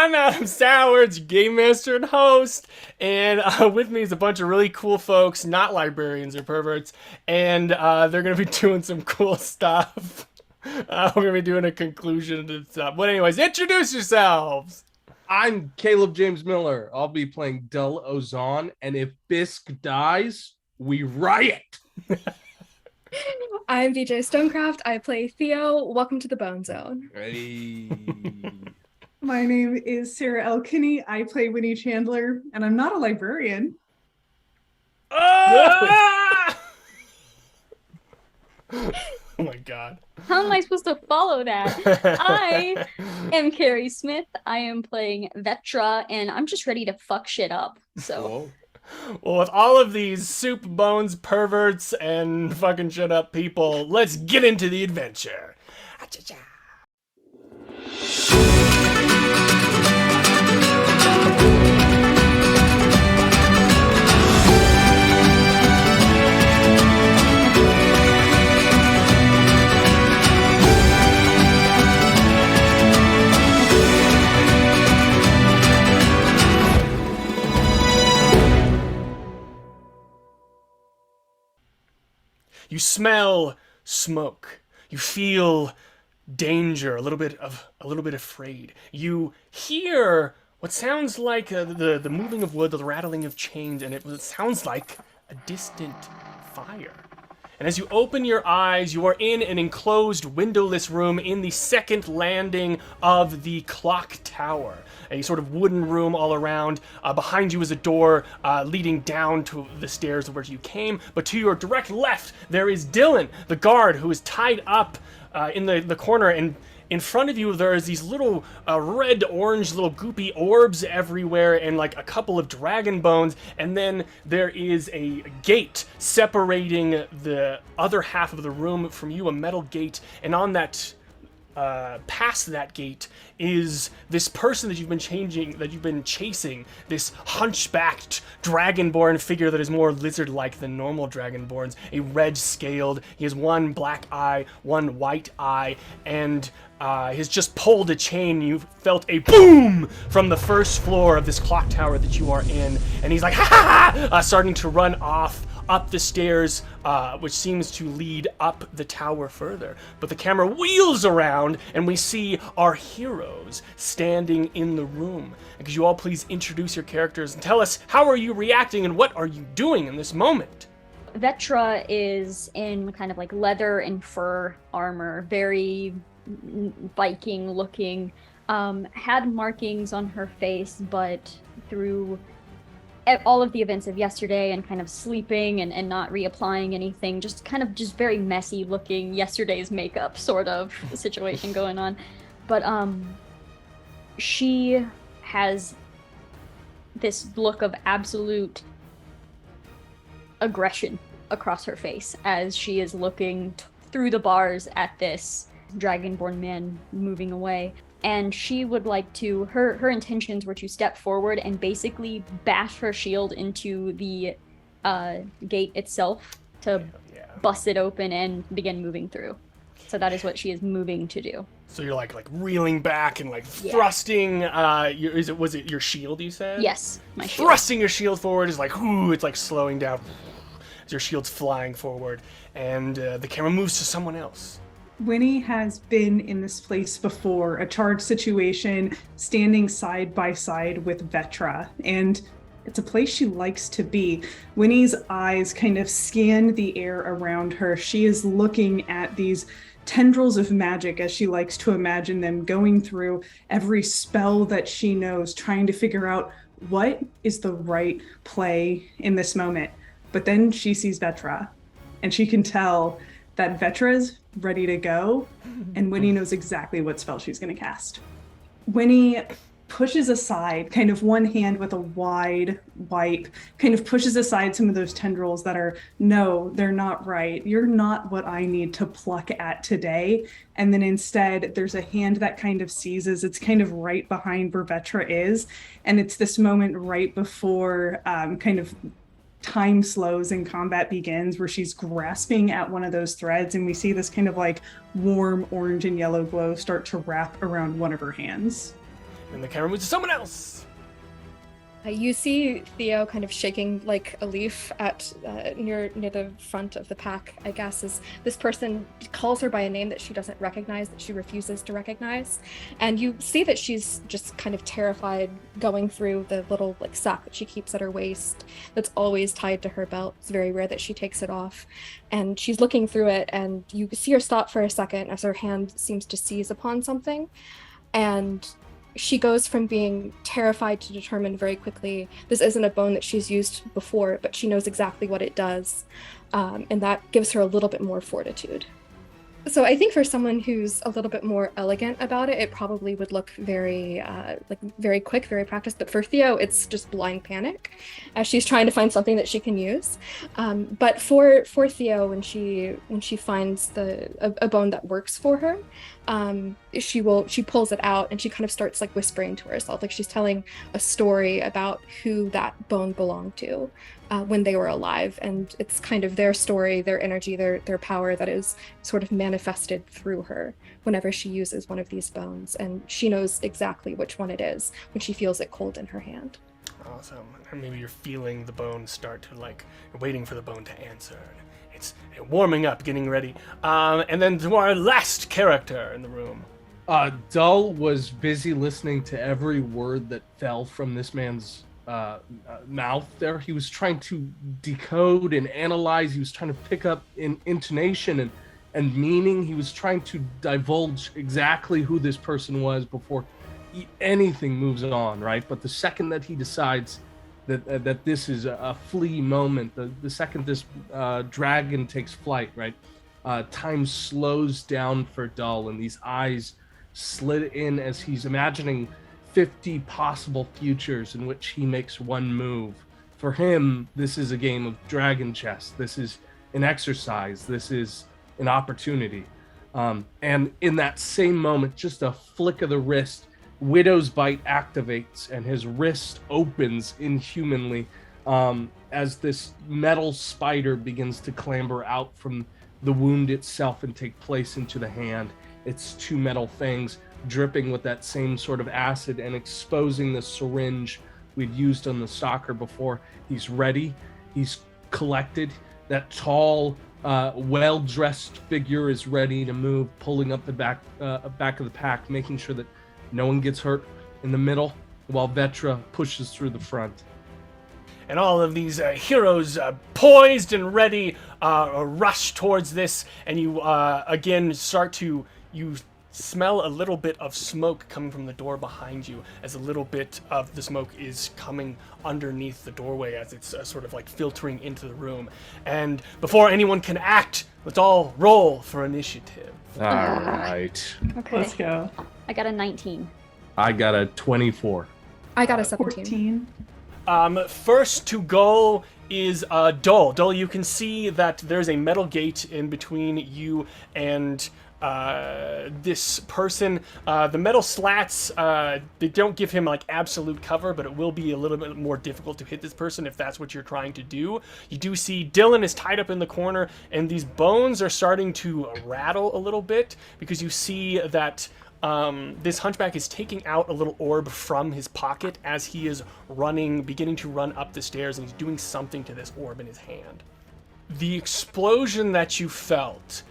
I'm Adam Sowards, Game Master and host, and with me is a bunch of really cool folks, not librarians or perverts, and they're going to be doing some cool stuff. We're going to be doing a conclusion to stuff. But anyways, introduce yourselves! I'm Caleb James Miller. I'll be playing Del Ozon, and if Bisk dies, we riot. I'm DJ Stonecraft. I play Theo. Welcome to the Bone Zone. Hey. My name is Sarah L. Kinney. I play Winnie Chandler, and I'm not a librarian. Oh! Oh my god. How am I supposed to follow that? I am Carrie Smith. I am playing Vetra, and I'm just ready to fuck shit up. So. Whoa. Well, with all of these soup bones, perverts, and fucking shut up people, let's get into the adventure. Ah-cha-cha. You smell smoke. You feel danger, a little bit afraid. You hear what sounds like the moving of wood, the rattling of chains, and it sounds like a distant fire. And as you open your eyes, you are in an enclosed, windowless room in the second landing of the clock tower. A sort of wooden room all around. Behind you is a door leading down to the stairs where you came. But to your direct left, there is Dylan, the guard, who is tied up in the corner. And in front of you, there is these little red-orange little goopy orbs everywhere and like a couple of dragon bones. And then there is a gate separating the other half of the room from you, a metal gate. And on that, past that gate, is this person that you've been chasing, this hunchbacked dragonborn figure that is more lizard-like than normal dragonborns, a red-scaled. He has one black eye, one white eye, and has just pulled a chain. You felt a boom from the first floor of this clock tower that you are in, and he's like, ha ha ha, starting to run off up the stairs, which seems to lead up the tower further. But the camera wheels around, and we see our heroes standing in the room. And could you all please introduce your characters and tell us how are you reacting and what are you doing in this moment? Vetra is in kind of like leather and fur armor, very Viking looking, had markings on her face, but through all of the events of yesterday and kind of sleeping and not reapplying anything, just very messy looking, yesterday's makeup sort of situation going on. But she has this look of absolute aggression across her face as she is looking through the bars at this dragonborn man moving away. And she would like to, her intentions were to step forward and basically bash her shield into the gate itself to bust it open and begin moving through. So that is what she is moving to do. So you're like reeling back and like thrusting. Was it your shield? You said yes, my shield. Thrusting your shield forward is like, ooh, it's like slowing down as your shield's flying forward, and the camera moves to someone else. Winnie has been in this place before, a charged situation, standing side by side with Vetra, and it's a place she likes to be. Winnie's eyes kind of scan the air around her. She is looking at these tendrils of magic, as she likes to imagine them, going through every spell that she knows, trying to figure out what is the right play in this moment. But then she sees Vetra, and she can tell that Vetra's ready to go, and Winnie knows exactly what spell she's going to cast. Winnie pushes aside, kind of one hand with a wide wipe, kind of pushes aside some of those tendrils that are, no, they're not right. You're not what I need to pluck at today. And then instead, there's a hand that kind of seizes. It's kind of right behind where Vetra is. And it's this moment right before kind of time slows and combat begins, where she's grasping at one of those threads, and we see this kind of like warm orange and yellow glow start to wrap around one of her hands. And the camera moves to someone else. You see Theo kind of shaking like a leaf at near the front of the pack, I guess, as this person calls her by a name that she doesn't recognize, that she refuses to recognize. And you see that she's just kind of terrified, going through the little like sack that she keeps at her waist that's always tied to her belt. It's very rare that she takes it off. And she's looking through it, and you see her stop for a second as her hand seems to seize upon something. And she goes from being terrified to determined very quickly. This isn't a bone that she's used before, but she knows exactly what it does. And that gives her a little bit more fortitude. So I think for someone who's a little bit more elegant about it, it probably would look very very quick, very practiced. But for Theo, it's just blind panic as she's trying to find something that she can use. But for Theo, when she finds a bone that works for her, she pulls it out and she kind of starts like whispering to herself, like she's telling a story about who that bone belonged to when they were alive, and it's kind of their story, their energy, their power that is sort of manifested through her whenever she uses one of these bones, and she knows exactly which one it is when she feels it cold in her hand. Awesome. And maybe you're feeling the bone start to like, you're waiting for the bone to answer. It's warming up, getting ready. And then to our last character in the room. Dull was busy listening to every word that fell from this man's mouth there. He was trying to decode and analyze. He was trying to pick up in intonation and meaning. He was trying to divulge exactly who this person was before anything moves on, right? But the second that he decides that this is a flea moment, the second this dragon takes flight, right? Time slows down for Dull, and these eyes slit in as he's imagining 50 possible futures in which he makes one move. For him, this is a game of dragon chess. This is an exercise. This is an opportunity. And in that same moment, just a flick of the wrist, Widow's Bite activates and his wrist opens inhumanly as this metal spider begins to clamber out from the wound itself and take place into the hand. Its two metal fangs dripping with that same sort of acid and exposing the syringe we'd used on the stalker before. He's ready. He's collected. That tall, well-dressed figure is ready to move, pulling up the back of the pack, making sure that no one gets hurt in the middle, while Vetra pushes through the front. And all of these heroes poised and ready rush towards this, and you again you smell a little bit of smoke coming from the door behind you, as a little bit of the smoke is coming underneath the doorway as it's sort of like filtering into the room. And before anyone can act, let's all roll for initiative. All right. Okay. Let's go. I got a 19. I got a 24. I got a 17. 14. First to go is Dull. Dull, you can see that there's a metal gate in between you and this person. The metal slats, they don't give him like absolute cover, but it will be a little bit more difficult to hit this person if that's what you're trying to do. You do see Dylan is tied up in the corner, and these bones are starting to rattle a little bit because you see that this hunchback is taking out a little orb from his pocket as he is beginning to run up the stairs, and he's doing something to this orb in his hand. The explosion that you felt,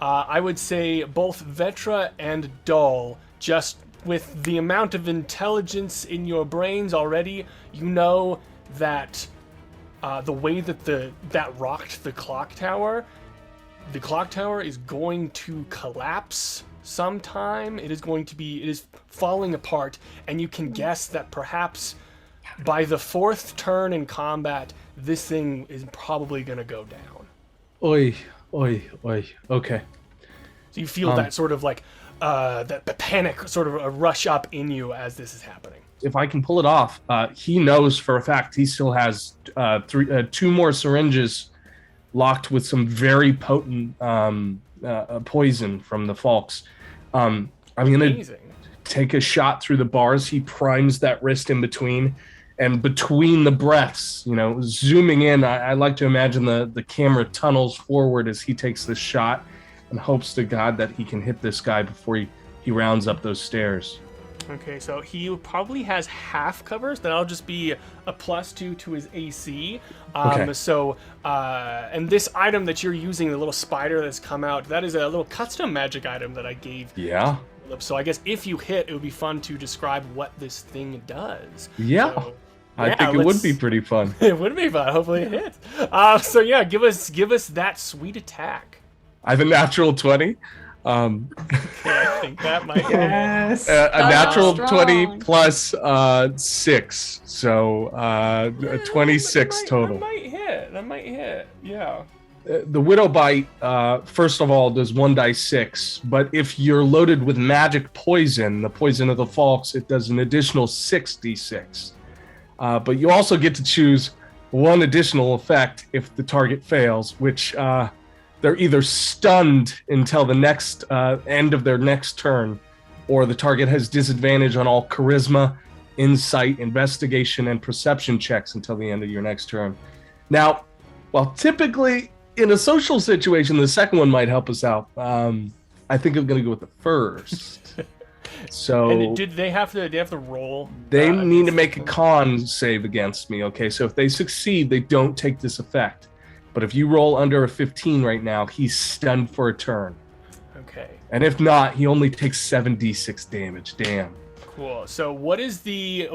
I would say both Vetra and Dull, just with the amount of intelligence in your brains already, you know that the way that that rocked the clock tower is going to collapse sometime. It is falling apart, and you can guess that perhaps by the fourth turn in combat, this thing is probably going to go down. Oi. Okay. So you feel that sort of like the panic sort of a rush up in you as this is happening. If I can pull it off, he knows for a fact he still has two more syringes locked with some very potent poison from the Falks. I'm going to take a shot through the bars. He primes that wrist in between. And between the breaths, zooming in, I like to imagine the camera tunnels forward as he takes this shot and hopes to God that he can hit this guy before he rounds up those stairs. Okay, so he probably has half covers. That'll just be a +2 to his AC. Okay. So, and this item that you're using, the little spider that's come out, that is a little custom magic item that I gave. Yeah. So I guess if you hit, it would be fun to describe what this thing does. Yeah. So, I think it would be pretty fun. It would be fun. Hopefully it hits. So yeah, give us that sweet attack. I have a natural 20. Okay, I think that might hit. Yes. A natural strong. 20 plus 6, so 26 total. That might hit. Yeah. The Widow Bite, first of all, does 1d6, but if you're loaded with magic poison, the poison of the Falks, it does an additional 6d6. But you also get to choose one additional effect if the target fails, which they're either stunned until the next end of their next turn, or the target has disadvantage on all charisma, insight, investigation, and perception checks until the end of your next turn. Now, while typically in a social situation, the second one might help us out, I think I'm going to go with the first. So And did they have to roll? they need to against make a the- con save against me, okay? So if they succeed, they don't take this effect. But if you roll under a 15 right now, he's stunned for a turn. Okay, And if not, he only takes 7d6 damage. Damn. cool. So what is the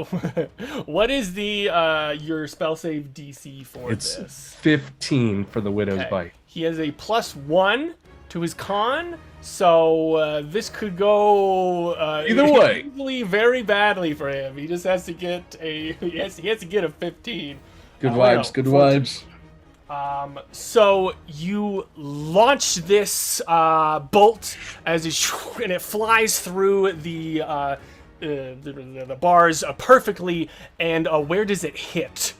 your spell save DC for It's this? 15 for the Widow's Okay. Bite. He has a +1 to his con, so this could go Either way. easily very badly for him. He just has to get he has to get a 15. Good Well, vibes, good 14. vibes. So you launch this bolt and it flies through the bars perfectly. And where does it hit?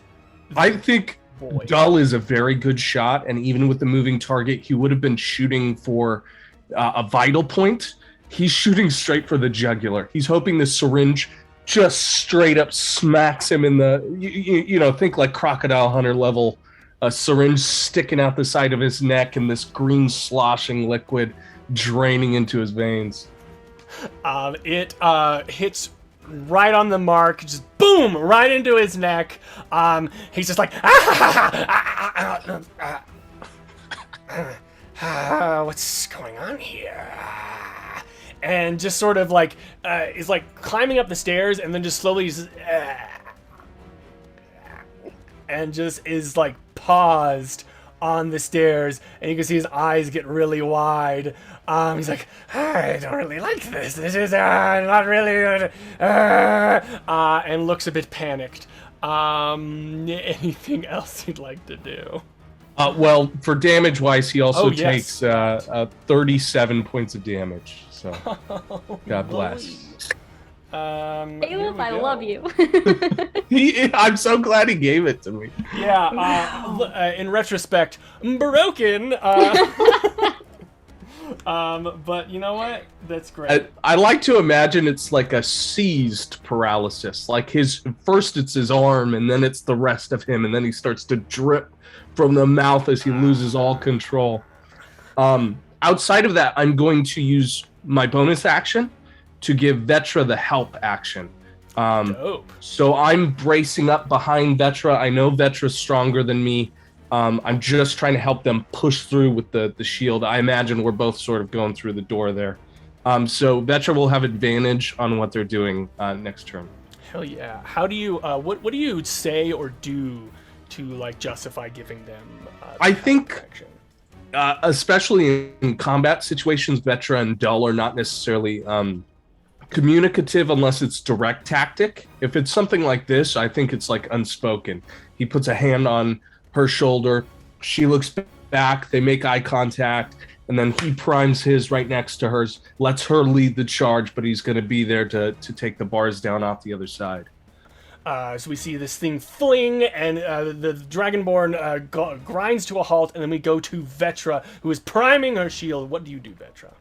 I think Boy. Dull is a very good shot, and even with the moving target, he would have been shooting for a vital point. He's shooting straight for the jugular. He's hoping the syringe just straight up smacks him in the, you know, think like Crocodile Hunter level, a syringe sticking out the side of his neck and this green sloshing liquid draining into his veins. It hits right on the mark, just boom, right into his neck. He's just like, what's going on here? And just sort of like is like climbing up the stairs, and then just slowly and just is like paused on the stairs, and you can see his eyes get really wide. He's like, I don't really like this. This is not really good. And looks a bit panicked. Anything else you'd like to do? Well, for damage wise, he also Oh, yes. takes 37 points of damage. So, God bless. Here Caleb, we I go. love you. I'm so glad he gave it to me. Yeah, in retrospect, broken. But you know what? That's great. I like to imagine it's like a seized paralysis. Like first it's his arm, and then it's the rest of him, and then he starts to drip from the mouth as he loses all control. Outside of that, I'm going to use my bonus action to give Vetra the help action. Dope. So I'm bracing up behind Vetra. I know Vetra's stronger than me. I'm just trying to help them push through with the shield. I imagine we're both sort of going through the door there. So Vetra will have advantage on what they're doing next turn. Hell yeah. How do you what do you say or do to like justify giving them I the think- help action? Especially in combat situations, Vetra and Dull are not necessarily communicative unless it's direct tactic. If it's something like this, I think it's like unspoken. He puts a hand on her shoulder, she looks back, they make eye contact, and then he primes his right next to hers, lets her lead the charge, but he's going to be there to take the bars down off the other side. So we see this thing fling, and the Dragonborn grinds to a halt, and then we go to Vetra, who is priming her shield. What do you do, Vetra?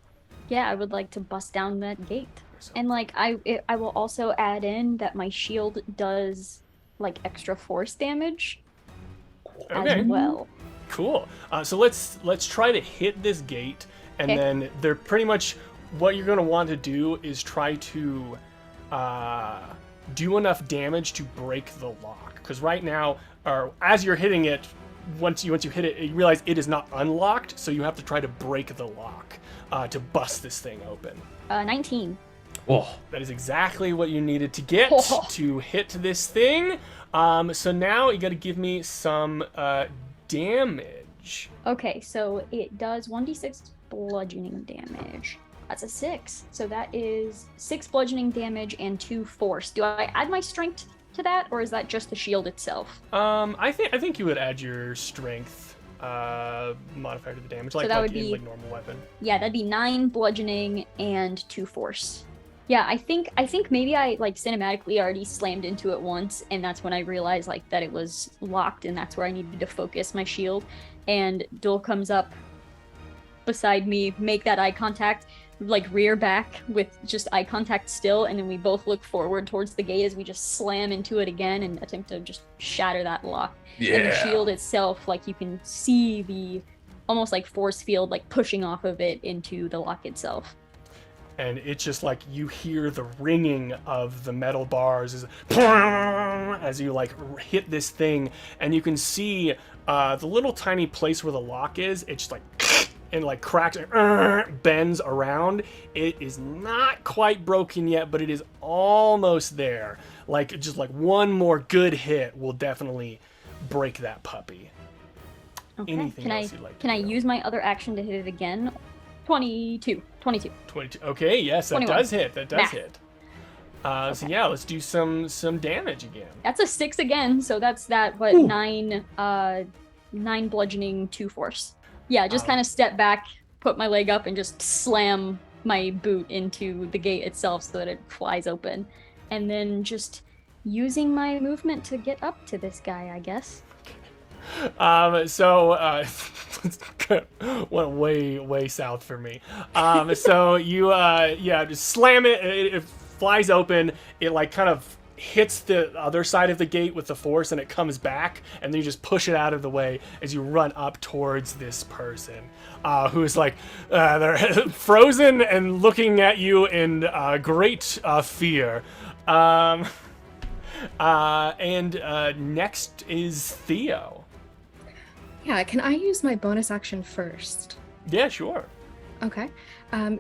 Yeah, I would like to bust down that gate. And like I will also add in that my shield does like extra force damage Okay. as well. Cool. So let's try to hit this gate, and Okay. then they're pretty much what you're going to want to do is try to do enough damage to break the lock. Because right now, or as you're hitting it, once you hit it, you realize it is not unlocked, so you have to try to break the lock to bust this thing open. 19. Oh, That is exactly what you needed to get to hit this thing. So now you got to give me some damage. Okay, so it does 1d6 bludgeoning damage. That's a 6. So that is 6 bludgeoning damage and 2 force. Do I add my strength to that, or is that just the shield itself? I think you would add your strength modifier to the damage, like, that would in be- like normal weapon. Yeah, that'd be 9 bludgeoning and 2 force. Yeah, I think maybe I like cinematically already slammed into it once, and that's when I realized like that it was locked, and that's where I needed to focus my shield. And Dul comes up beside me, make that eye contact, like rear back with just eye contact still, and then we both look forward towards the gate as we just slam into it again and attempt to just shatter that lock. And the shield itself, like you can see the almost like force field like pushing off of it into the lock itself. And it's just like you hear the ringing of the metal bars as you like hit this thing, and you can see the little tiny place where the lock is. It's just like and like cracks and bends around. It is not quite broken yet, but it is almost there. Like just like one more good hit will definitely break that puppy. Okay. Anything else you'd like to Can I do? use my other action to hit it again? 22. 22. Okay, yes, that 21. does hit. That does Math. hit. So yeah, let's do some damage again. That's a 6 again, so that's that, what, 9 bludgeoning, 2 force. Yeah, just kind of step back, put my leg up, and just slam my boot into the gate itself so that it flies open. And then just using my movement to get up to this guy, I guess. Went way south for me. So you just slam it, it flies open, it like kind of hits the other side of the gate with the force, and it comes back, and then you just push it out of the way as you run up towards this person who's like they're frozen and looking at you in great fear. Next is Theo. Yeah, can I use my bonus action first? Yeah, sure. Okay.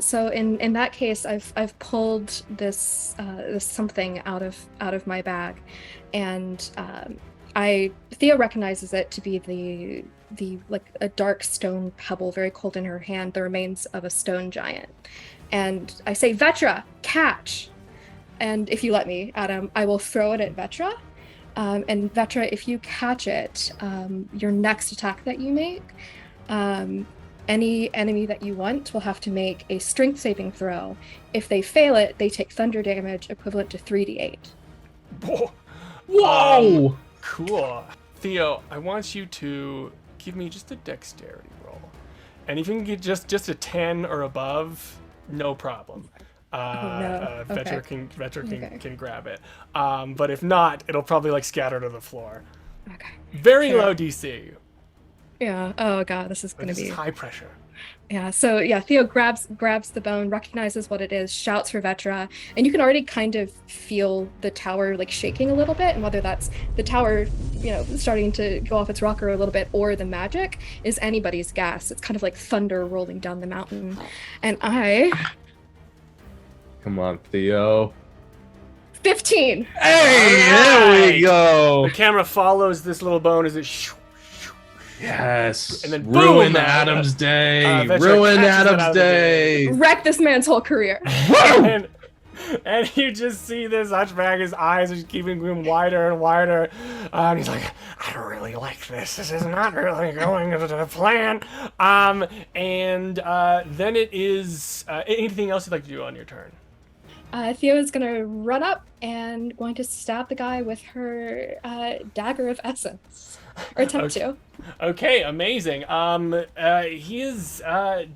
So in that case, I've pulled this something out of my bag, and Theo recognizes it to be the like a dark stone pebble, very cold in her hand, the remains of a stone giant. And I say, Vetra, catch! And if you let me, Adam, I will throw it at Vetra. And Vetra, if you catch it, your next attack that you make, any enemy that you want will have to make a strength saving throw. If they fail it, they take thunder damage equivalent to 3d8. whoa! Cool. Theo, I want you to give me just a dexterity roll. And if you can get just a 10 or above, no problem. Vetra can grab it. But if not, it'll probably like scatter to the floor. Okay. Very Sure. low DC. Yeah. Oh god, this is But gonna this be. is high pressure. Yeah. So yeah, Theo grabs the bone, recognizes what it is, shouts for Vetra, and you can already kind of feel the tower like shaking a little bit, and whether that's the tower, starting to go off its rocker a little bit, or the magic is anybody's guess. It's kind of like thunder rolling down the mountain, and Come on, Theo. 15. Hey, there we go. The camera follows this little bone as it Yes. And then ruin boom! Adam's day. Vetra Ruin catches it out Adam's of the day. Wreck this man's whole career. and you just see this hunchback, his eyes are just keeping going wider and wider. And he's like, I don't really like this. This is not really going to the plan. Then it is anything else you'd like to do on your turn? Theo is going to run up and going to stab the guy with her dagger of essence. Or attempt to. Okay, amazing. He is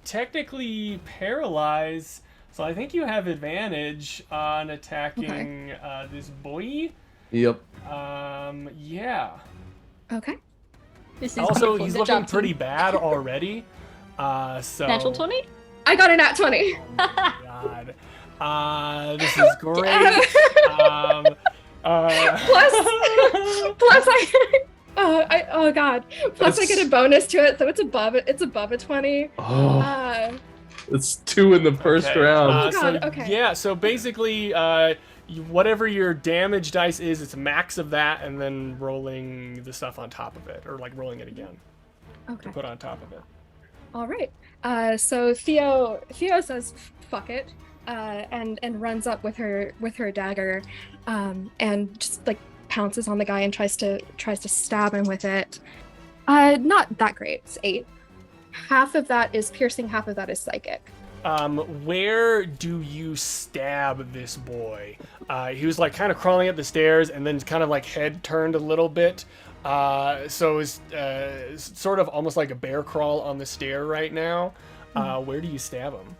technically paralyzed, so I think you have advantage on attacking this boy. Yep. Yeah. Okay. This is Also, beautiful. he's Good looking job, pretty team. bad already. So Natural 20? I got a nat 20. Oh my god. This is great. Plus, oh god. Plus I get a bonus to it, so it's above a 20. It's 2 in the first Okay. round. Oh, God, So, okay. Yeah, so basically, whatever your damage dice is, it's a max of that, and then rolling the stuff on top of it, or like rolling it again Okay. to put on top of it. All right. So Theo says fuck it, and runs up with her dagger, and just like pounces on the guy and tries to stab him with it. Not that great. It's 8. Half of that is piercing, half of that is psychic. Where do you stab this boy? He was like kind of crawling up the stairs and then kind of like head turned a little bit. So it's sort of almost like a bear crawl on the stair right now. Where do you stab him?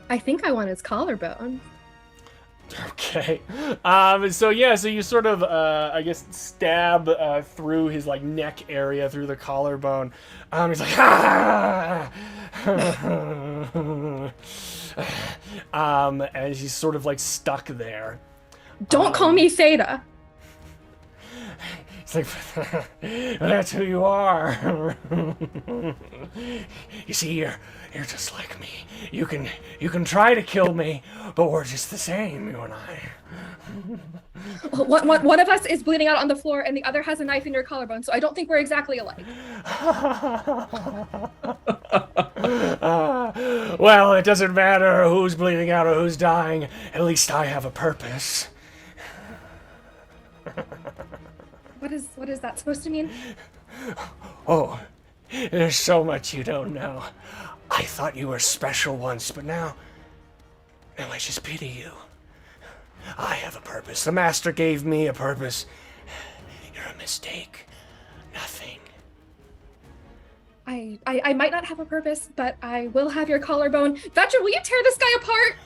I think I want his collarbone. Okay. So you sort of, I guess, stab through his like neck area, through the collarbone. He's like, ah! And he's sort of like stuck there. Don't call me Theta. It's like, that's who you are. You see, you're just like me. You can try to kill me, but we're just the same, you and I. One of us is bleeding out on the floor, and the other has a knife in your collarbone. So I don't think we're exactly alike. Well, it doesn't matter who's bleeding out or who's dying. At least I have a purpose. What is that supposed to mean? Oh, there's so much you don't know. I thought you were special once, but now I just pity you. I have a purpose. The master gave me a purpose. You're a mistake. Nothing. I might not have a purpose, but I will have your collarbone. Vetra, will you tear this guy apart?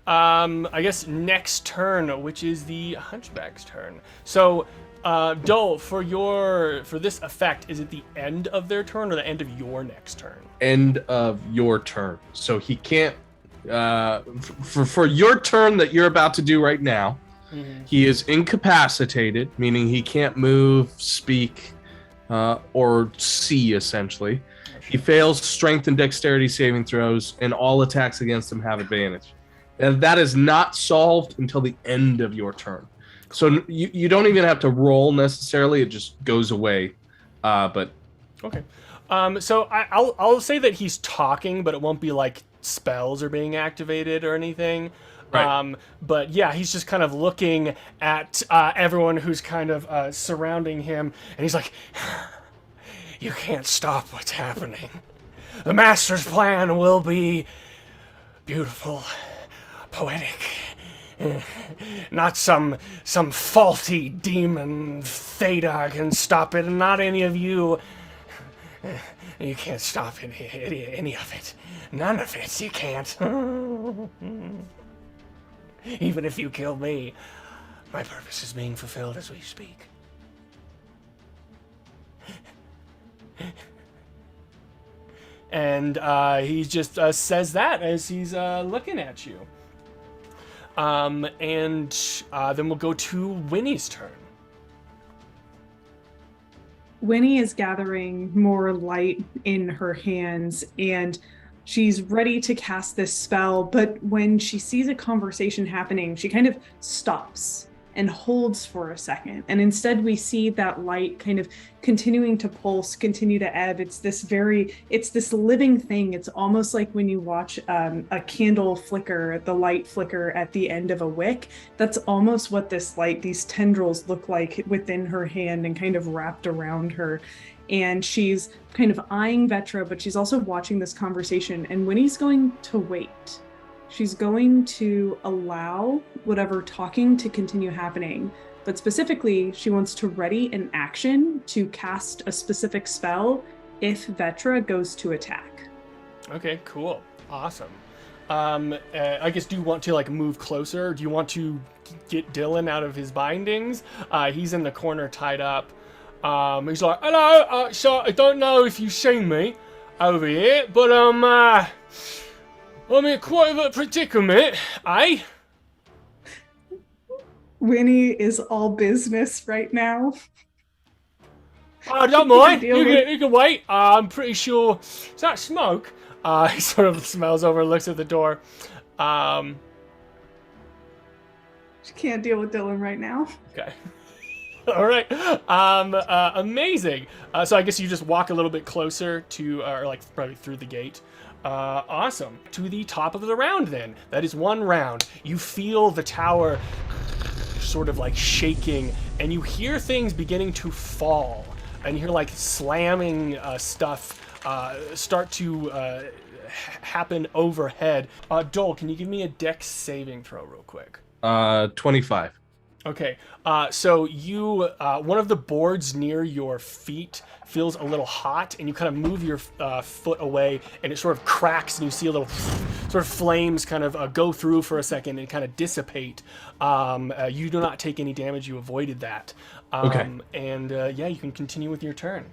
I guess next turn, which is the Hunchback's turn. So, Dole, for this effect, is it the end of their turn or the end of your next turn? End of your turn. So he can't. For your turn that you're about to do right now, he is incapacitated, meaning he can't move, speak, or see. Essentially, he fails strength and dexterity saving throws, and all attacks against him have advantage. And that is not solved until the end of your turn. So you don't even have to roll necessarily; it just goes away. But okay. So I'll say that he's talking, but it won't be like spells are being activated or anything. Right. But yeah, he's just kind of looking at everyone who's kind of surrounding him, and he's like, "You can't stop what's happening. The master's plan will be beautiful, poetic." Not some faulty demon Theta can stop it, and not any of you. You can't stop any of it. None of it. You can't. Even if you kill me, my purpose is being fulfilled as we speak. And he just says that as he's looking at you. And then we'll go to Winnie's turn. Winnie is gathering more light in her hands, and she's ready to cast this spell, but when she sees a conversation happening, she kind of stops and holds for a second. And instead we see that light kind of continuing to pulse, continue to ebb. It's this living thing. It's almost like when you watch a candle flicker, the light flicker at the end of a wick. That's almost what this light, these tendrils look like within her hand and kind of wrapped around her. And she's kind of eyeing Vetra, but she's also watching this conversation. And Winnie's going to wait. She's going to allow whatever talking to continue happening, but specifically, she wants to ready an action to cast a specific spell if Vetra goes to attack. Okay, cool. Awesome. I guess, do you want to like move closer? Do you want to get Dylan out of his bindings? He's in the corner tied up. He's like, hello, so I don't know if you've seen me over here, but I'm in quite a predicament, eh? Winnie is all business right now. Oh, don't mind. deal with- You can wait. I'm pretty sure. Is that smoke? He sort of smells over and looks at the door. She can't deal with Dylan right now. Okay. All right. Amazing. So I guess you just walk a little bit closer to, or like probably through the gate. Awesome. To the top of the round then. That is one round. You feel the tower sort of like shaking, and you hear things beginning to fall. And you hear like slamming stuff start to happen overhead. Dole, can you give me a dex saving throw real quick? 25. Okay, so you, one of the boards near your feet feels a little hot, and you kind of move your foot away, and it sort of cracks, and you see a little sort of flames kind of go through for a second and kind of dissipate. You do not take any damage. You avoided that. Okay. And yeah, you can continue with your turn.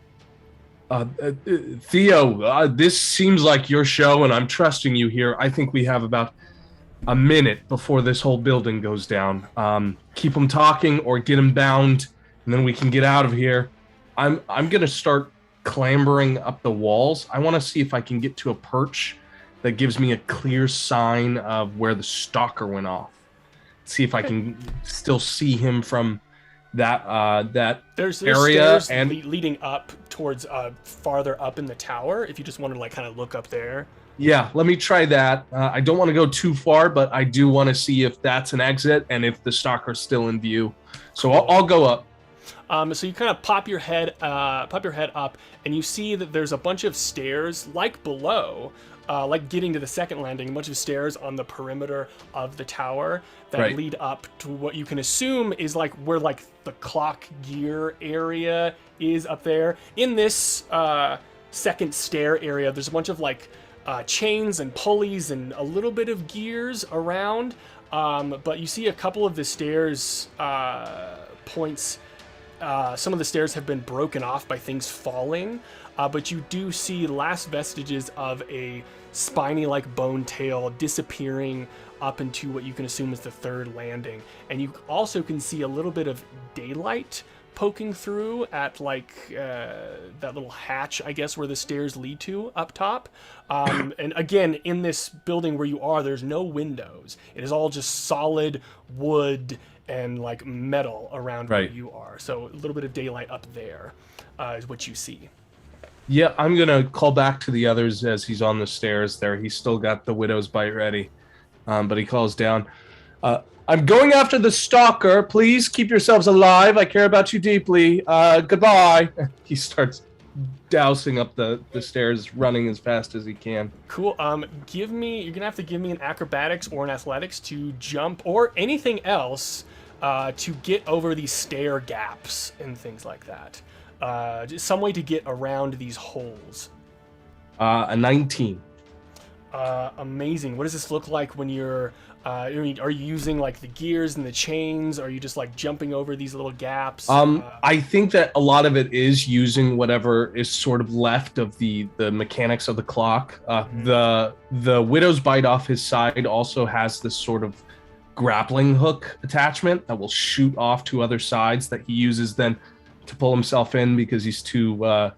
Theo, this seems like your show, and I'm trusting you here. I think we have about a minute before this whole building goes down. Keep them talking or get them bound, and then we can get out of here. I'm gonna start clambering up the walls. I want to see if I can get to a perch that gives me a clear sign of where the stalker went off. See if I can still see him from that There's area stairs and leading up towards farther up in the tower. If you just want to like kind of look up there. yeah, let me try that. I don't want to go too far, but I do want to see if that's an exit and if the stalker's still in view. So I'll go up. So you kind of pop your head up, and you see that there's a bunch of stairs, like below, like getting to the second landing, a bunch of stairs on the perimeter of the tower that lead up to what you can assume is like where like the clock gear area is up there. In this second stair area, there's a bunch of like chains and pulleys and a little bit of gears around, but you see a couple of the stairs points. Some of the stairs have been broken off by things falling, but you do see last vestiges of a spiny-like bone tail disappearing up into what you can assume is the third landing. And you also can see a little bit of daylight poking through at like that little hatch, I guess, where the stairs lead to up top. And again, in this building where you are, there's no windows. It is all just solid wood and like metal around where you are. So a little bit of daylight up there is what you see. Yeah, I'm gonna call back to the others as he's on the stairs there. He's still got the widow's bite ready, but he calls down. I'm going after the stalker. Please keep yourselves alive. I care about you deeply. Goodbye. He starts dousing up the stairs, running as fast as he can. Cool. You're gonna have to give me an acrobatics or an athletics to jump or anything else to get over these stair gaps and things like that. Just some way to get around these holes. A 19. Amazing. What does this look like when you're are you using like the gears and the chains? Are you just like jumping over these little gaps? I think that a lot of it is using whatever is sort of left of the mechanics of the clock. The widow's bite off his side also has this sort of grappling hook attachment that will shoot off to other sides that he uses then to pull himself in because he's too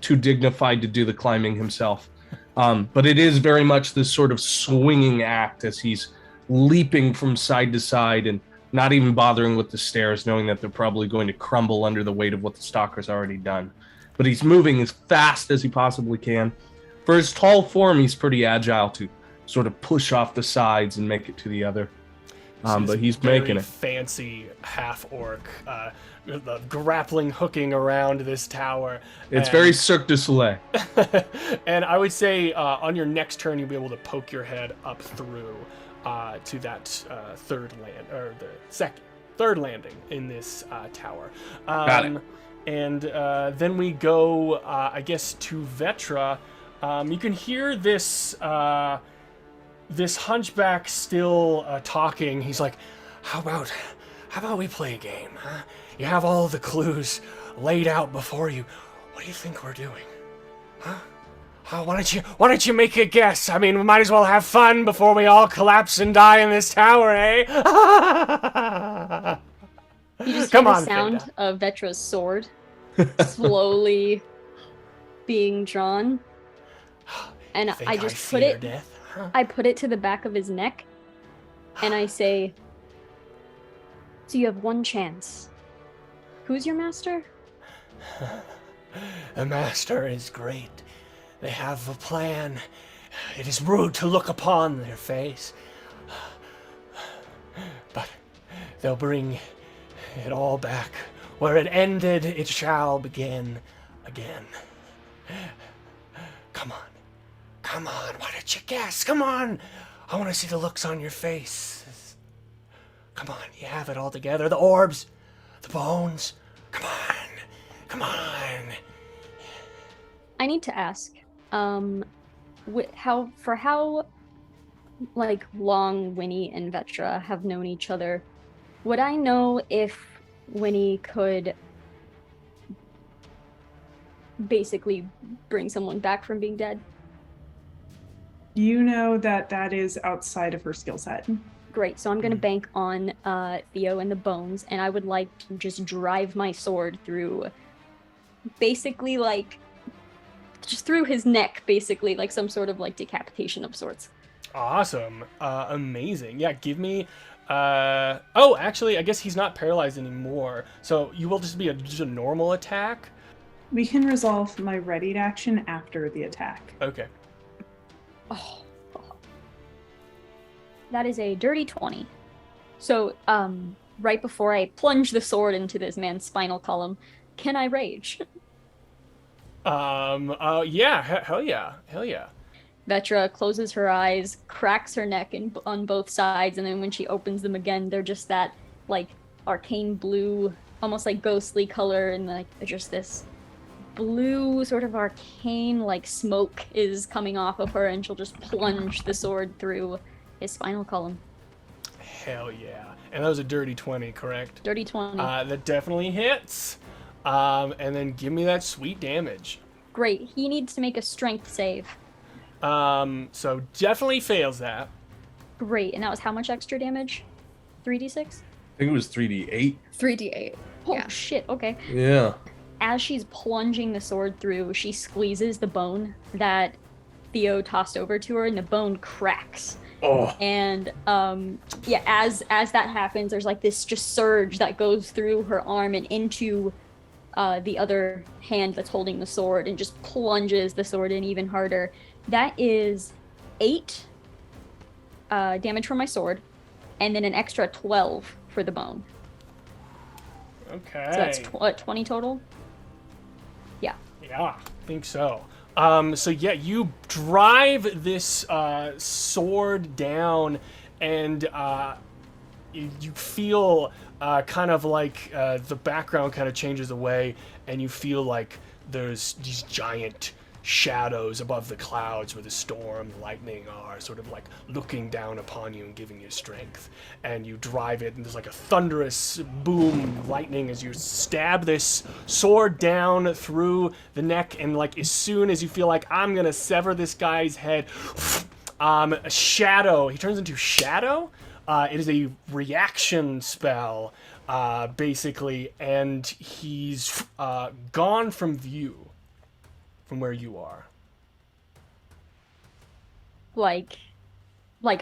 dignified to do the climbing himself. But it is very much this sort of swinging act as he's leaping from side to side and not even bothering with the stairs, knowing that they're probably going to crumble under the weight of what the stalker's already done. But he's moving as fast as he possibly can. For his tall form, he's pretty agile to sort of push off the sides and make it to the other. But he's making it. Fancy half-orc, the grappling hooking around this tower. It's very Cirque du Soleil. And I would say on your next turn, you'll be able to poke your head up through to that third landing in this tower. Got it. And then we go, I guess, to Vetra. You can hear this hunchback still talking. He's like, how about we play a game, huh? You have all the clues laid out before you. What do you think we're doing? Huh? Why don't you make a guess? I mean, we might as well have fun before we all collapse and die in this tower, eh? You just Come hear on, the sound Theta. of Vetra's sword slowly being drawn. And Think I just put fear it death? Huh? I put it to the back of his neck and I say, so you have one chance. Who's your master? The master is great. They have a plan. It is rude to look upon their face. But they'll bring it all back. Where it ended, it shall begin again. Come on. Come on. Why don't you guess? Come on. I want to see the looks on your face. Come on. You have it all together. The orbs. The bones. Come on. Come on. I need to ask, how like long Winnie and Vetra have known each other. Would I know if Winnie could basically bring someone back from being dead? You know that is outside of her skill set. Great, so I'm gonna bank on Theo and the bones, and I would like to just drive my sword through, basically like, just through his neck, basically, like some sort of like decapitation of sorts. Awesome. Amazing. Yeah, give me... oh, actually, I guess he's not paralyzed anymore. So you will just be just a normal attack? We can resolve my readied action after the attack. Okay. Oh. That is a dirty 20. So, right before I plunge the sword into this man's spinal column, can I rage? Yeah, hell yeah. Hell yeah. Vetra closes her eyes, cracks her neck on both sides, and then when she opens them again, they're just that, like, arcane blue, almost like ghostly color, and like just this blue sort of arcane, like, smoke is coming off of her, and she'll just plunge the sword through his spinal column. Hell yeah. And that was a dirty 20, correct? Dirty 20. That definitely hits. And then give me that sweet damage. Great. He needs to make a strength save. So definitely fails that. Great. And that was how much extra damage? 3d6? I think it was 3d8. 3d8. Oh, Yeah. shit. Okay. Yeah. As she's plunging the sword through, she squeezes the bone that Theo tossed over to her, and the bone cracks. Oh. And yeah, as that happens, there's like this just surge that goes through her arm and into the other hand that's holding the sword, and just plunges the sword in even harder. That is 8 damage from my sword, and then an extra 12 for the bone. Okay. So that's 20 total. Yeah. Yeah, I think so. So yeah, you drive this sword down, and you feel kind of like the background kind of changes away, and you feel like there's these giant shadows above the clouds where the storm, the lightning are sort of like looking down upon you and giving you strength. And you drive it, and there's like a thunderous boom lightning as you stab this sword down through the neck, and like as soon as you feel like I'm gonna sever this guy's head, a shadow, he turns into shadow. It is a reaction spell, basically, and he's gone from view from where you are. Like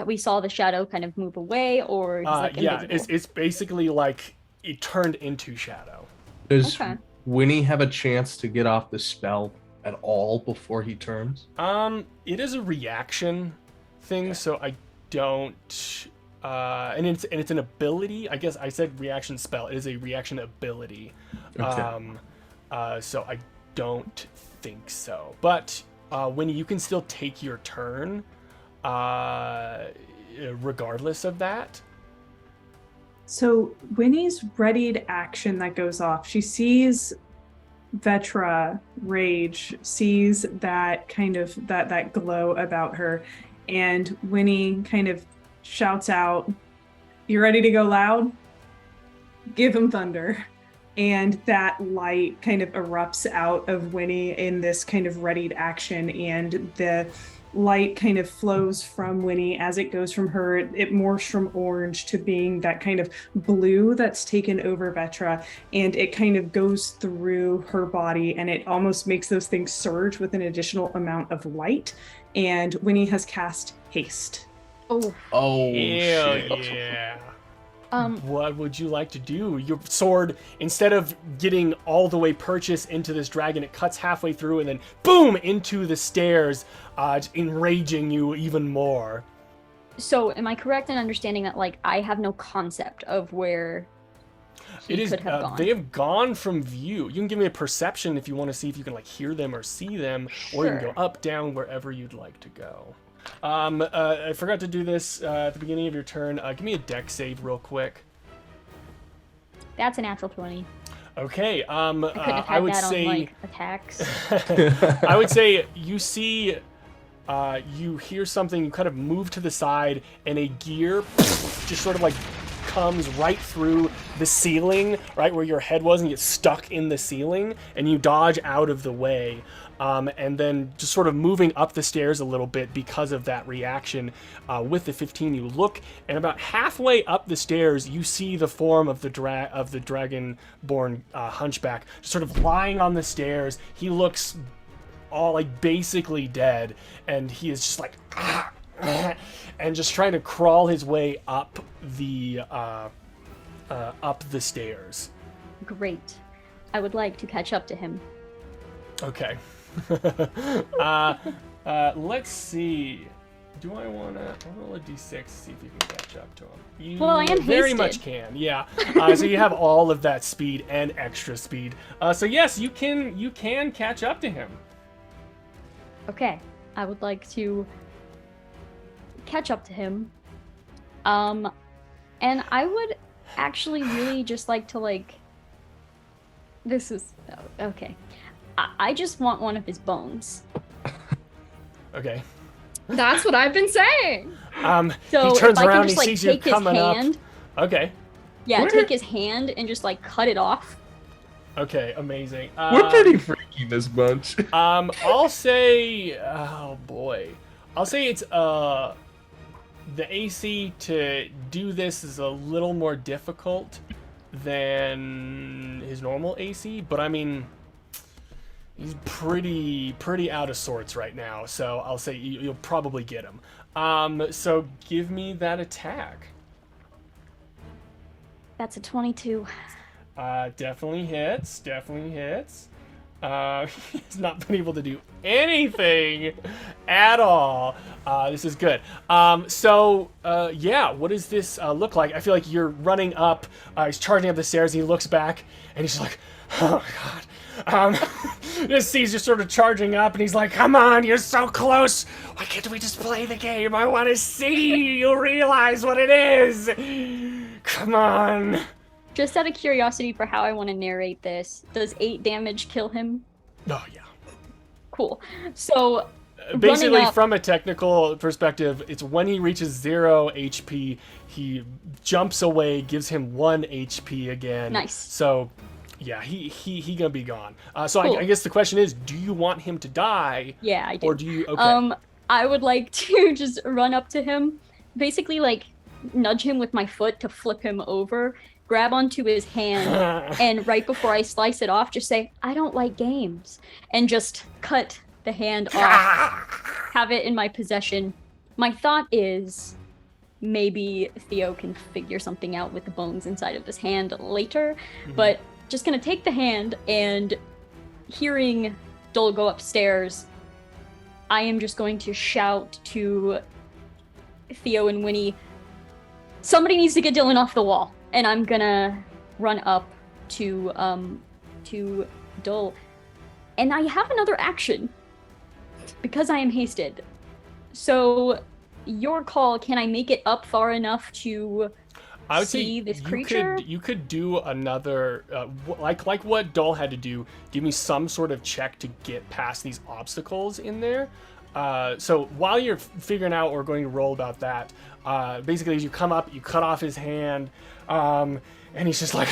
we saw the shadow kind of move away, or he's like yeah, invisible? it's basically like it turned into shadow. Does Okay. Winnie have a chance to get off the spell at all before he turns? It is a reaction thing, so I don't. And it's an ability. I guess I said reaction spell. It is a reaction ability. Okay. So I don't think so. But Winnie, you can still take your turn, regardless of that. So Winnie's readied action that goes off, she sees Vetra rage, sees that kind of that glow about her, and Winnie kind of shouts out, "You ready to go loud? Give him thunder." and that light kind of erupts out of Winnie in this kind of readied action, and the light kind of flows from Winnie as it goes from her. It morphs from orange to being that kind of blue that's taken over Vetra, and it kind of goes through her body, and it almost makes those things surge with an additional amount of light. And Winnie has cast haste. Oh, Hell shit. yeah. Um, What would you like to do? Your sword, instead of getting all the way purchased into this dragon, it cuts halfway through and then boom into the stairs, enraging you even more. so am I correct in understanding that like I have no concept of where he could have gone? They have gone from view. You can give me a perception if you want to see if you can like hear them or see them, or you can Sure. go up, down, wherever you'd like to go. I forgot to do this at the beginning of your turn. Give me a dex save real quick. That's a natural 20. Okay. I couldn't have I had would that say on like attacks. I would say you see, you hear something, you kind of move to the side, and a gear just sort of like comes right through the ceiling, right where your head was, and gets stuck in the ceiling, and you dodge out of the way. And then just sort of moving up the stairs a little bit because of that reaction with the 15, you look, and about halfway up the stairs, you see the form of the dragon-born hunchback, just sort of lying on the stairs. He looks all like basically dead, and he is just like and just trying to crawl his way up the stairs. Great. I would like to catch up to him. Okay. Let's see. Do I wanna? I'll roll a d6 to see if you can catch up to him. You Well, I am very hasted. much can. Yeah. So you have all of that speed and extra speed. So yes, you can catch up to him. Okay. I would like to catch up to him. And I would actually really just like to like this is okay. I just want one of his bones. Okay. That's what I've been saying. So he turns if I around, can he just like sees you take his coming hand, up. Okay. yeah, We're- take his hand and just like cut it off. Okay. Amazing. We're pretty freaky, this bunch. I'll say, oh boy, I'll say it's the AC to do this is a little more difficult than his normal AC, but I mean, he's pretty out of sorts right now, so I'll say you'll probably get him. So give me that attack. That's a 22. Definitely hits. Definitely hits. He's not been able to do anything at all. This is good. Yeah, what does this look like? I feel like you're running up. He's charging up the stairs. He looks back, and he's like, oh, God. Just sees you sort of charging up, and he's like, come on, you're so close. Why can't we just play the game? I want to see you realize what it is. Come on. Just out of curiosity for how I want to narrate this, does 8 damage kill him? Oh, yeah. Cool. So Basically, running up, from a technical perspective, it's when he reaches 0 HP, he jumps away, gives him 1 HP again. Nice. So, yeah, he gonna be gone. So Cool. I guess the question is, do you want him to die? yeah, I do. Or do you? Okay. I would like to just run up to him, basically like nudge him with my foot to flip him over, grab onto his hand, and right before I slice it off, just say, I don't like games, and just cut the hand off, have it in my possession. My thought is maybe Theo can figure something out with the bones inside of his hand later, but just gonna take the hand, and hearing Dole go upstairs, I am just going to shout to Theo and Winnie, somebody needs to get Dylan off the wall. And I'm gonna run up to Dole. And I have another action because I am hasted. So your call, can I make it up far enough to I would see say this creature? You could do another like what Dole had to do. Give me some sort of check to get past these obstacles in there. So while you're figuring out or going to roll about that, basically as you come up, you cut off his hand, and he's just like,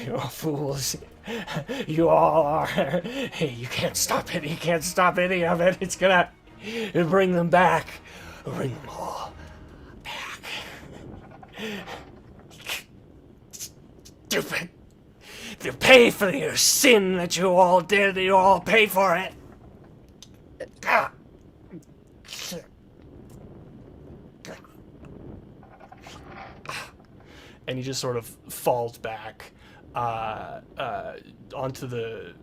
You're fools. You all are. Hey, you can't stop it. You can't stop any of it. It's gonna bring them back. Bring them all back. Stupid. You pay for your sin that you all did. You all pay for it. Ah. And he just sort of falls back onto the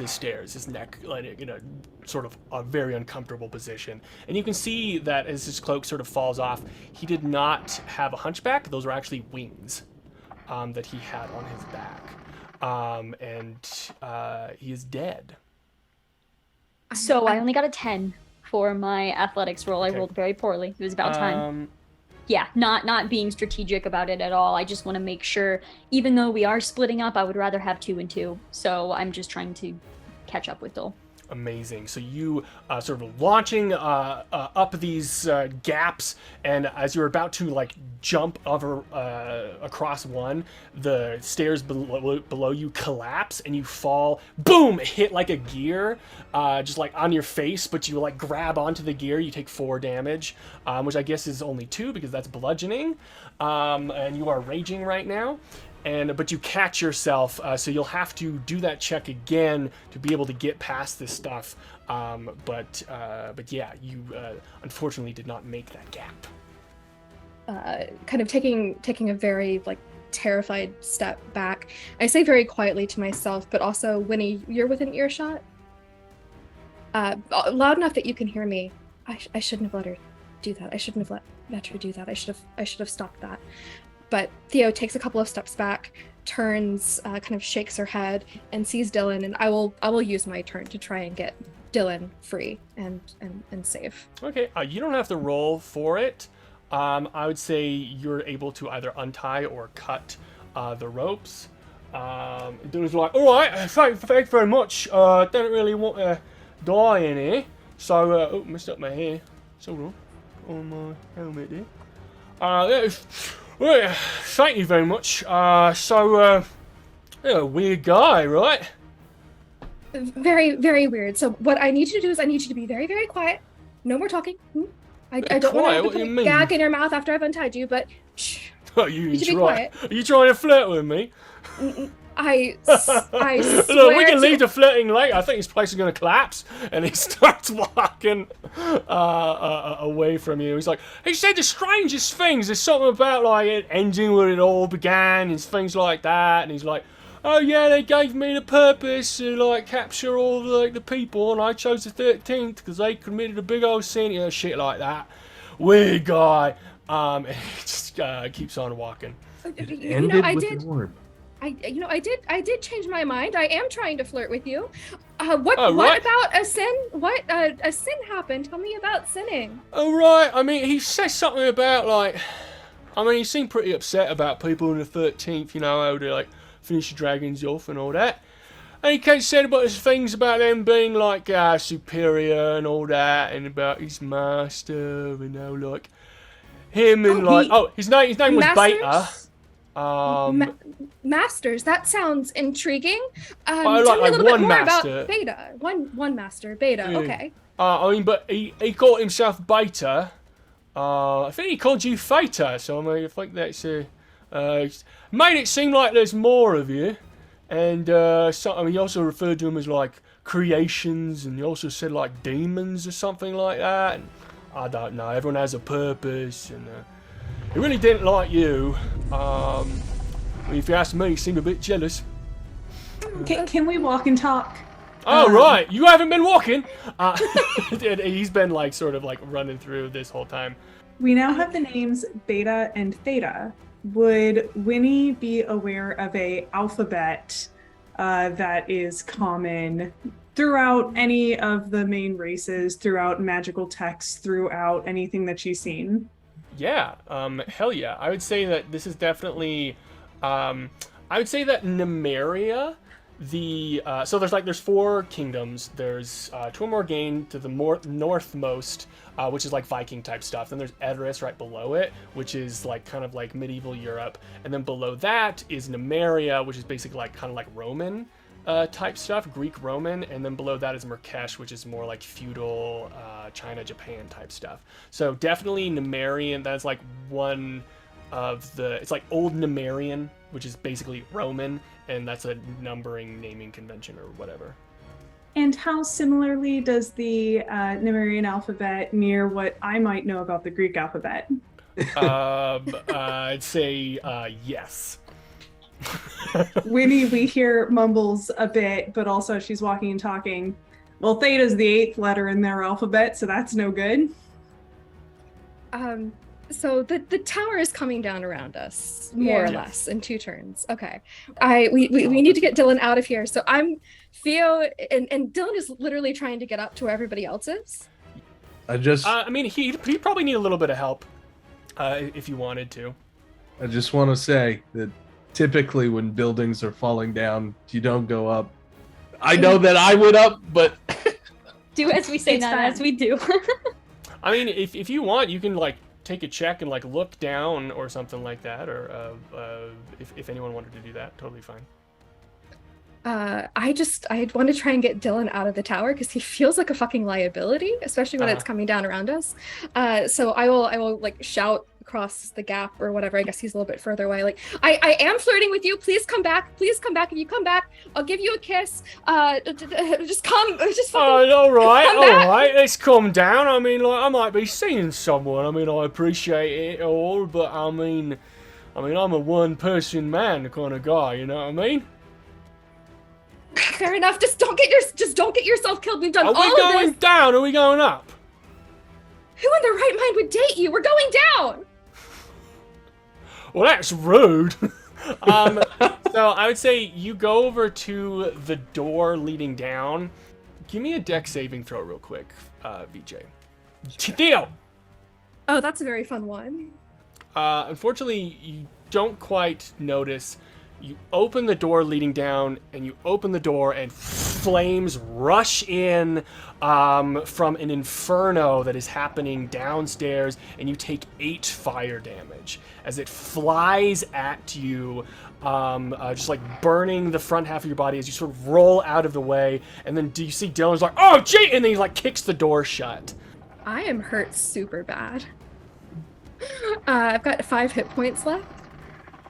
stairs, his neck like in a sort of a very uncomfortable position. And you can see that as his cloak sort of falls off, he did not have a hunchback. Those were actually wings that he had on his back. And he is dead. So I only got a 10 for my athletics roll. I Okay. rolled very poorly. It was about time. Yeah, not being strategic about it at all. I just want to make sure, even though we are splitting up, I would rather have 2 and 2. So I'm just trying to catch up with Dole. Amazing. So you sort of launching up these gaps, and as you're about to like jump over across one, the stairs below you collapse and you fall. Boom! Hit like a gear, just like on your face. But you like grab onto the gear. You take 4 damage, which I guess is only 2 because that's bludgeoning. And you are raging right now. But you catch yourself, so you'll have to do that check again to be able to get past this stuff. But yeah, you unfortunately did not make that gap. Kind of taking a very like terrified step back, I say very quietly to myself, but also, Winnie, you're within earshot. Loud enough that you can hear me. I shouldn't have let her do that. I shouldn't have let her do that. I should have stopped that. But Theo takes a couple of steps back, turns, kind of shakes her head, and sees Dylan. And I will use my turn to try and get Dylan free and safe. Okay, you don't have to roll for it. I would say you're able to either untie or cut the ropes. Dylan's like, all right, thank you very much. Don't really want to die in here, so messed up my hair. So on my helmet there. Well, thank you very much. You're a weird guy, right? Very, very weird. So what I need you to do is I need you to be very, very quiet. No more talking. I don't Quiet? want What to do put you a mean? gag in your mouth after I've untied you, but shh. Are You you should be trying? quiet. Are you trying to flirt with me? I swear Look, we can leave to- the flirting later. I think this place is going to collapse. And he starts walking away from you. He's like, he said the strangest things. There's something about like it ending where it all began and things like that. And he's like, oh yeah, they gave me the purpose to like capture all like the people, and I chose the 13th because they committed a big old sin, you know, shit like that. Weird guy. And he just keeps on walking. It You ended know, I with did. an orb. I did change my mind. I am trying to flirt with you. What Oh, right. about a sin? What a sin happened? Tell me about sinning. Oh, right. I mean, he says something about, like... I mean, he seemed pretty upset about people in the 13th, you know, how they, like, finish the dragons off and all that. And he kept saying about his things about them being, like, superior and all that, and about his master, and how, like, him and, his name was Beta. Masters. That sounds intriguing. I Tell like me a little bit one more master. about Beta. One master. Beta. Yeah. Okay. I mean, but he called himself Beta. I think he called you Theta, so I mean, I think that's made it seem like there's more of you. And he also referred to them as like creations, and he also said like demons or something like that. And I don't know. Everyone has a purpose, and he really didn't like you. I mean, if you ask me, he seemed a bit jealous. Can we walk and talk? Oh, right. You haven't been walking. And he's been like sort of like running through this whole time. We now have the names Beta and Theta. Would Winnie be aware of a alphabet that is common throughout any of the main races, throughout magical texts, throughout anything that she's seen? Yeah. Hell yeah. I would say that this is definitely. I would say that Nemeria So there's 4 kingdoms. There's Tuamorgain to the northmost, which is like Viking type stuff. Then there's Edoras right below it, which is like kind of like medieval Europe. And then below that is Nemeria, which is basically like kind of like Roman type stuff, Greek Roman. And then below that is Merkesh, which is more like feudal China, Japan type stuff. So definitely Nemerian. That's like one of the. It's like Old Nemerian, which is basically Roman. And that's a numbering naming convention or whatever. And how similarly does the Nemerian alphabet mirror what I might know about the Greek alphabet? I'd say yes. Winnie, we hear mumbles a bit, but also she's walking and talking. Well, theta's the 8th letter in their alphabet, so that's no good. So the tower is coming down around us, more or less, in 2 turns. Okay. We need to get Dylan out of here. So I'm Theo, and Dylan is literally trying to get up to where everybody else is. I mean, he'd probably need a little bit of help if you wanted to. I just want to say that typically when buildings are falling down, you don't go up. I know that I went up, but do as we say, It's not fine. as we do. I mean, if you want, you can like take a check and like look down or something like that, or if anyone wanted to do that, totally fine. I want to try and get Dylan out of the tower because he feels like a fucking liability, especially when it's coming down around us. So I will like shout across the gap or whatever. I guess he's a little bit further away. Like, I am flirting with you. Please come back. Please come back. If you come back, I'll give you a kiss. Just come. Just fucking. All right, come all back. right. Let's calm down. I mean, like, I might be seeing someone. I mean, I appreciate it all, but I mean, I'm a one-person man kind of guy. You know what I mean? Fair enough. Just don't get yourself killed. We've done Are all we of going this. down? Or are we going up? Who in their right mind would date you? We're going down. Well, that's rude. So I would say you go over to the door leading down. Give me a deck saving throw real quick, VJ. Theo! Oh, that's a very fun one. Unfortunately, you don't quite notice. You open the door leading down, and you open the door, and flames rush in from an inferno that is happening downstairs, and you take 8 fire damage as it flies at you, just like burning the front half of your body as you sort of roll out of the way. And then do you see Dylan's like, oh, gee, and then he like kicks the door shut. I am hurt super bad. I've got 5 hit points left.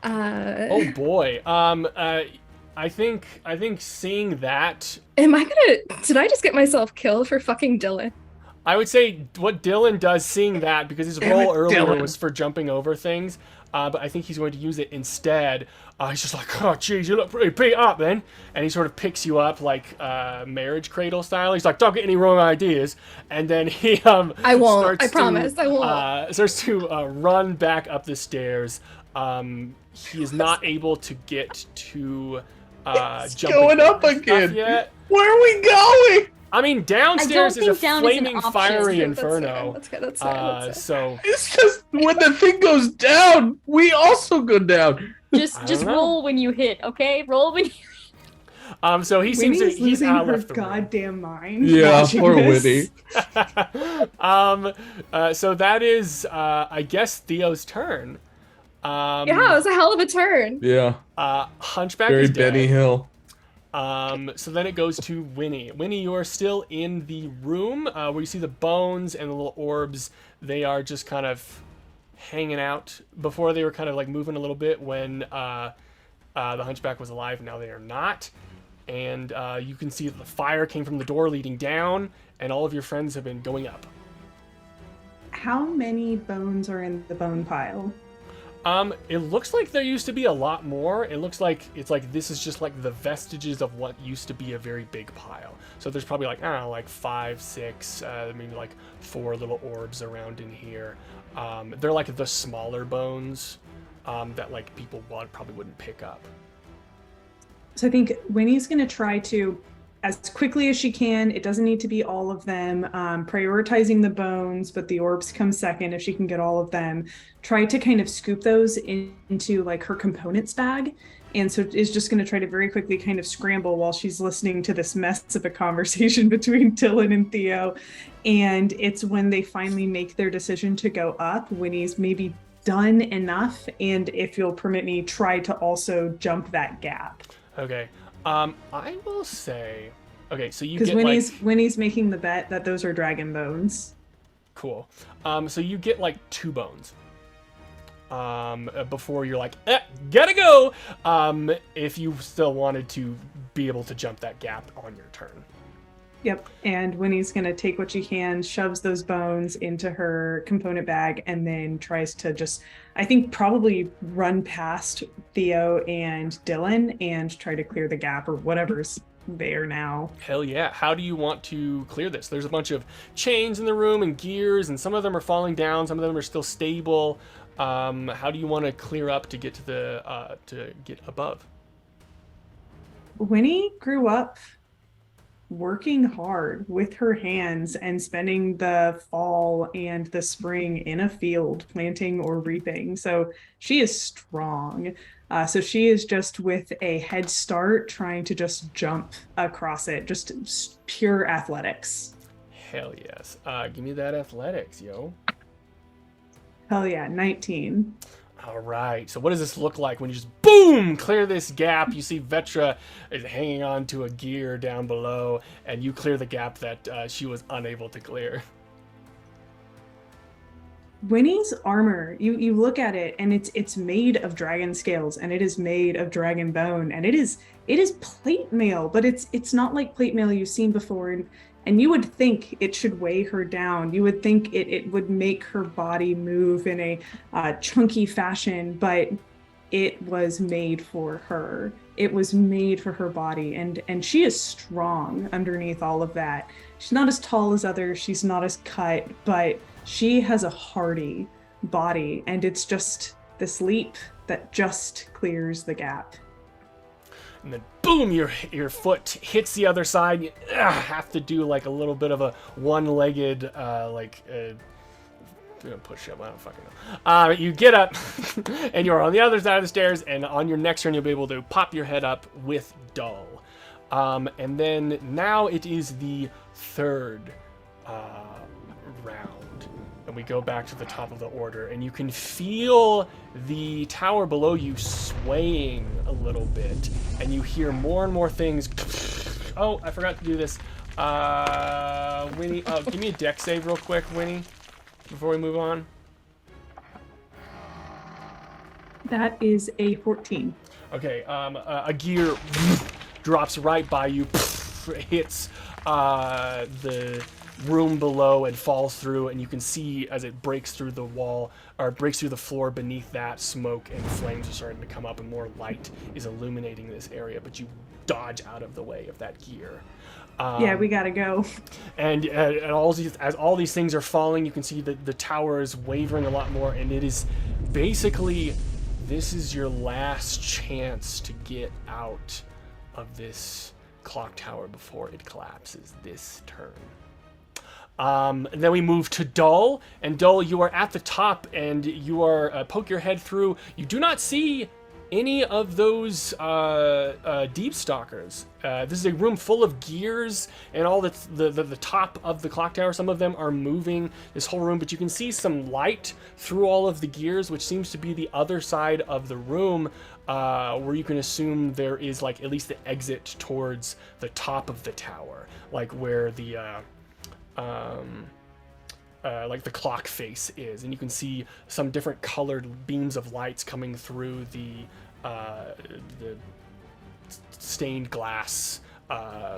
Oh boy. I think seeing that. Did I just get myself killed for fucking Dylan? I would say what Dylan does seeing that, because his roll earlier was for jumping over things, but I think he's going to use it instead. He's just like, oh geez, you look pretty beat up then. And he sort of picks you up like marriage cradle style. He's like, don't get any wrong ideas. And then he I won't. I promise. I won't. Starts to run back up the stairs. He is not able to get to jumping going up over stuff again. yet. Where are we going? I mean, downstairs is a think down is an flaming, option. fiery That's fair. inferno. That's fair. So It's just when the thing goes down, we also go down. Just know. roll when you hit, okay? Roll when you so he seems to Winnie's he's losing out her left the room. goddamn mind. Yeah, watching poor this. Winnie. So that is, I guess, Theo's turn. Yeah, it was a hell of a turn. Yeah, Hunchback very is dead. Benny Hill. So then it goes to Winnie. Winnie, you are still in the room where you see the bones and the little orbs. They are just kind of hanging out. Before they were kind of like moving a little bit when the Hunchback was alive. Now they are not. And you can see that the fire came from the door leading down, and all of your friends have been going up. How many bones are in the bone pile? It looks like there used to be a lot more. It looks like this is just like the vestiges of what used to be a very big pile. So there's probably like, I don't know, like 5, 6, maybe like 4 little orbs around in here. They're like the smaller bones that like people probably wouldn't pick up. So I think Winnie's going to try to, as quickly as she can, it doesn't need to be all of them, prioritizing the bones, but the orbs come second if she can get all of them. Try to kind of scoop those into like her components bag and so is just going to try to very quickly kind of scramble while she's listening to this mess of a conversation between Dylan and Theo. And it's when they finally make their decision to go up, Winnie's maybe done enough, and if you'll permit me, try to also jump that gap. Okay. I will say, okay, so you Because get Winnie's making the bet that those are dragon bones. cool. So you get like 2 bones. Before you're like, gotta go. If you still wanted to be able to jump that gap on your turn. Yep, and Winnie's gonna take what she can, shoves those bones into her component bag, and then tries to just, I think, probably run past Theo and Dylan and try to clear the gap or whatever's there now. Hell yeah. How do you want to clear this? There's a bunch of chains in the room and gears, and some of them are falling down, some of them are still stable. How do you want to clear up to get to the to get above? Winnie grew up working hard with her hands and spending the fall and the spring in a field planting or reaping. So she is strong. So she is just with a head start trying to just jump across it, just pure athletics. Hell yes. Give me that athletics, yo. Hell yeah, 19. All right. So what does this look like when you just boom clear this gap? You see Vetra is hanging on to a gear down below, and you clear the gap that she was unable to clear. Winnie's armor, you look at it and it's made of dragon scales, and it is made of dragon bone, and it is plate mail, but it's not like plate mail you've seen before, and you would think it should weigh her down. You would think it would make her body move in a chunky fashion, but it was made for her. It was made for her body, and she is strong underneath all of that. She's not as tall as others, she's not as cut, but she has a hardy body, and it's just this leap that just clears the gap. And then boom, your foot hits the other side. You have to do like a little bit of a one-legged push-up. I don't fucking know. You get up and you're on the other side of the stairs, and on your next turn you'll be able to pop your head up with Dull. And then now it is the third round. And we go back to the top of the order, and you can feel the tower below you swaying a little bit, and you hear more and more things. Oh, I forgot to do this. Winnie, give me a dex save real quick, Winnie, before we move on. That is a 14. Okay, a gear drops right by you, hits the room below and falls through, and you can see as it breaks through the wall, or breaks through the floor beneath that, smoke and flames are starting to come up, and more light is illuminating this area, but you dodge out of the way of that gear. Yeah, we gotta go. And as all these things are falling, you can see that the tower is wavering a lot more, and it is basically, this is your last chance to get out of this clock tower before it collapses this turn. And then we move to Dull, and Dull, you are at the top, and you are poke your head through. You do not see any of those deep stalkers. This is a room full of gears and all the top of the clock tower. Some of them are moving this whole room, but you can see some light through all of the gears, which seems to be the other side of the room, where you can assume there is like at least the exit towards the top of the tower, like where the like the clock face is, and you can see some different colored beams of lights coming through the stained glass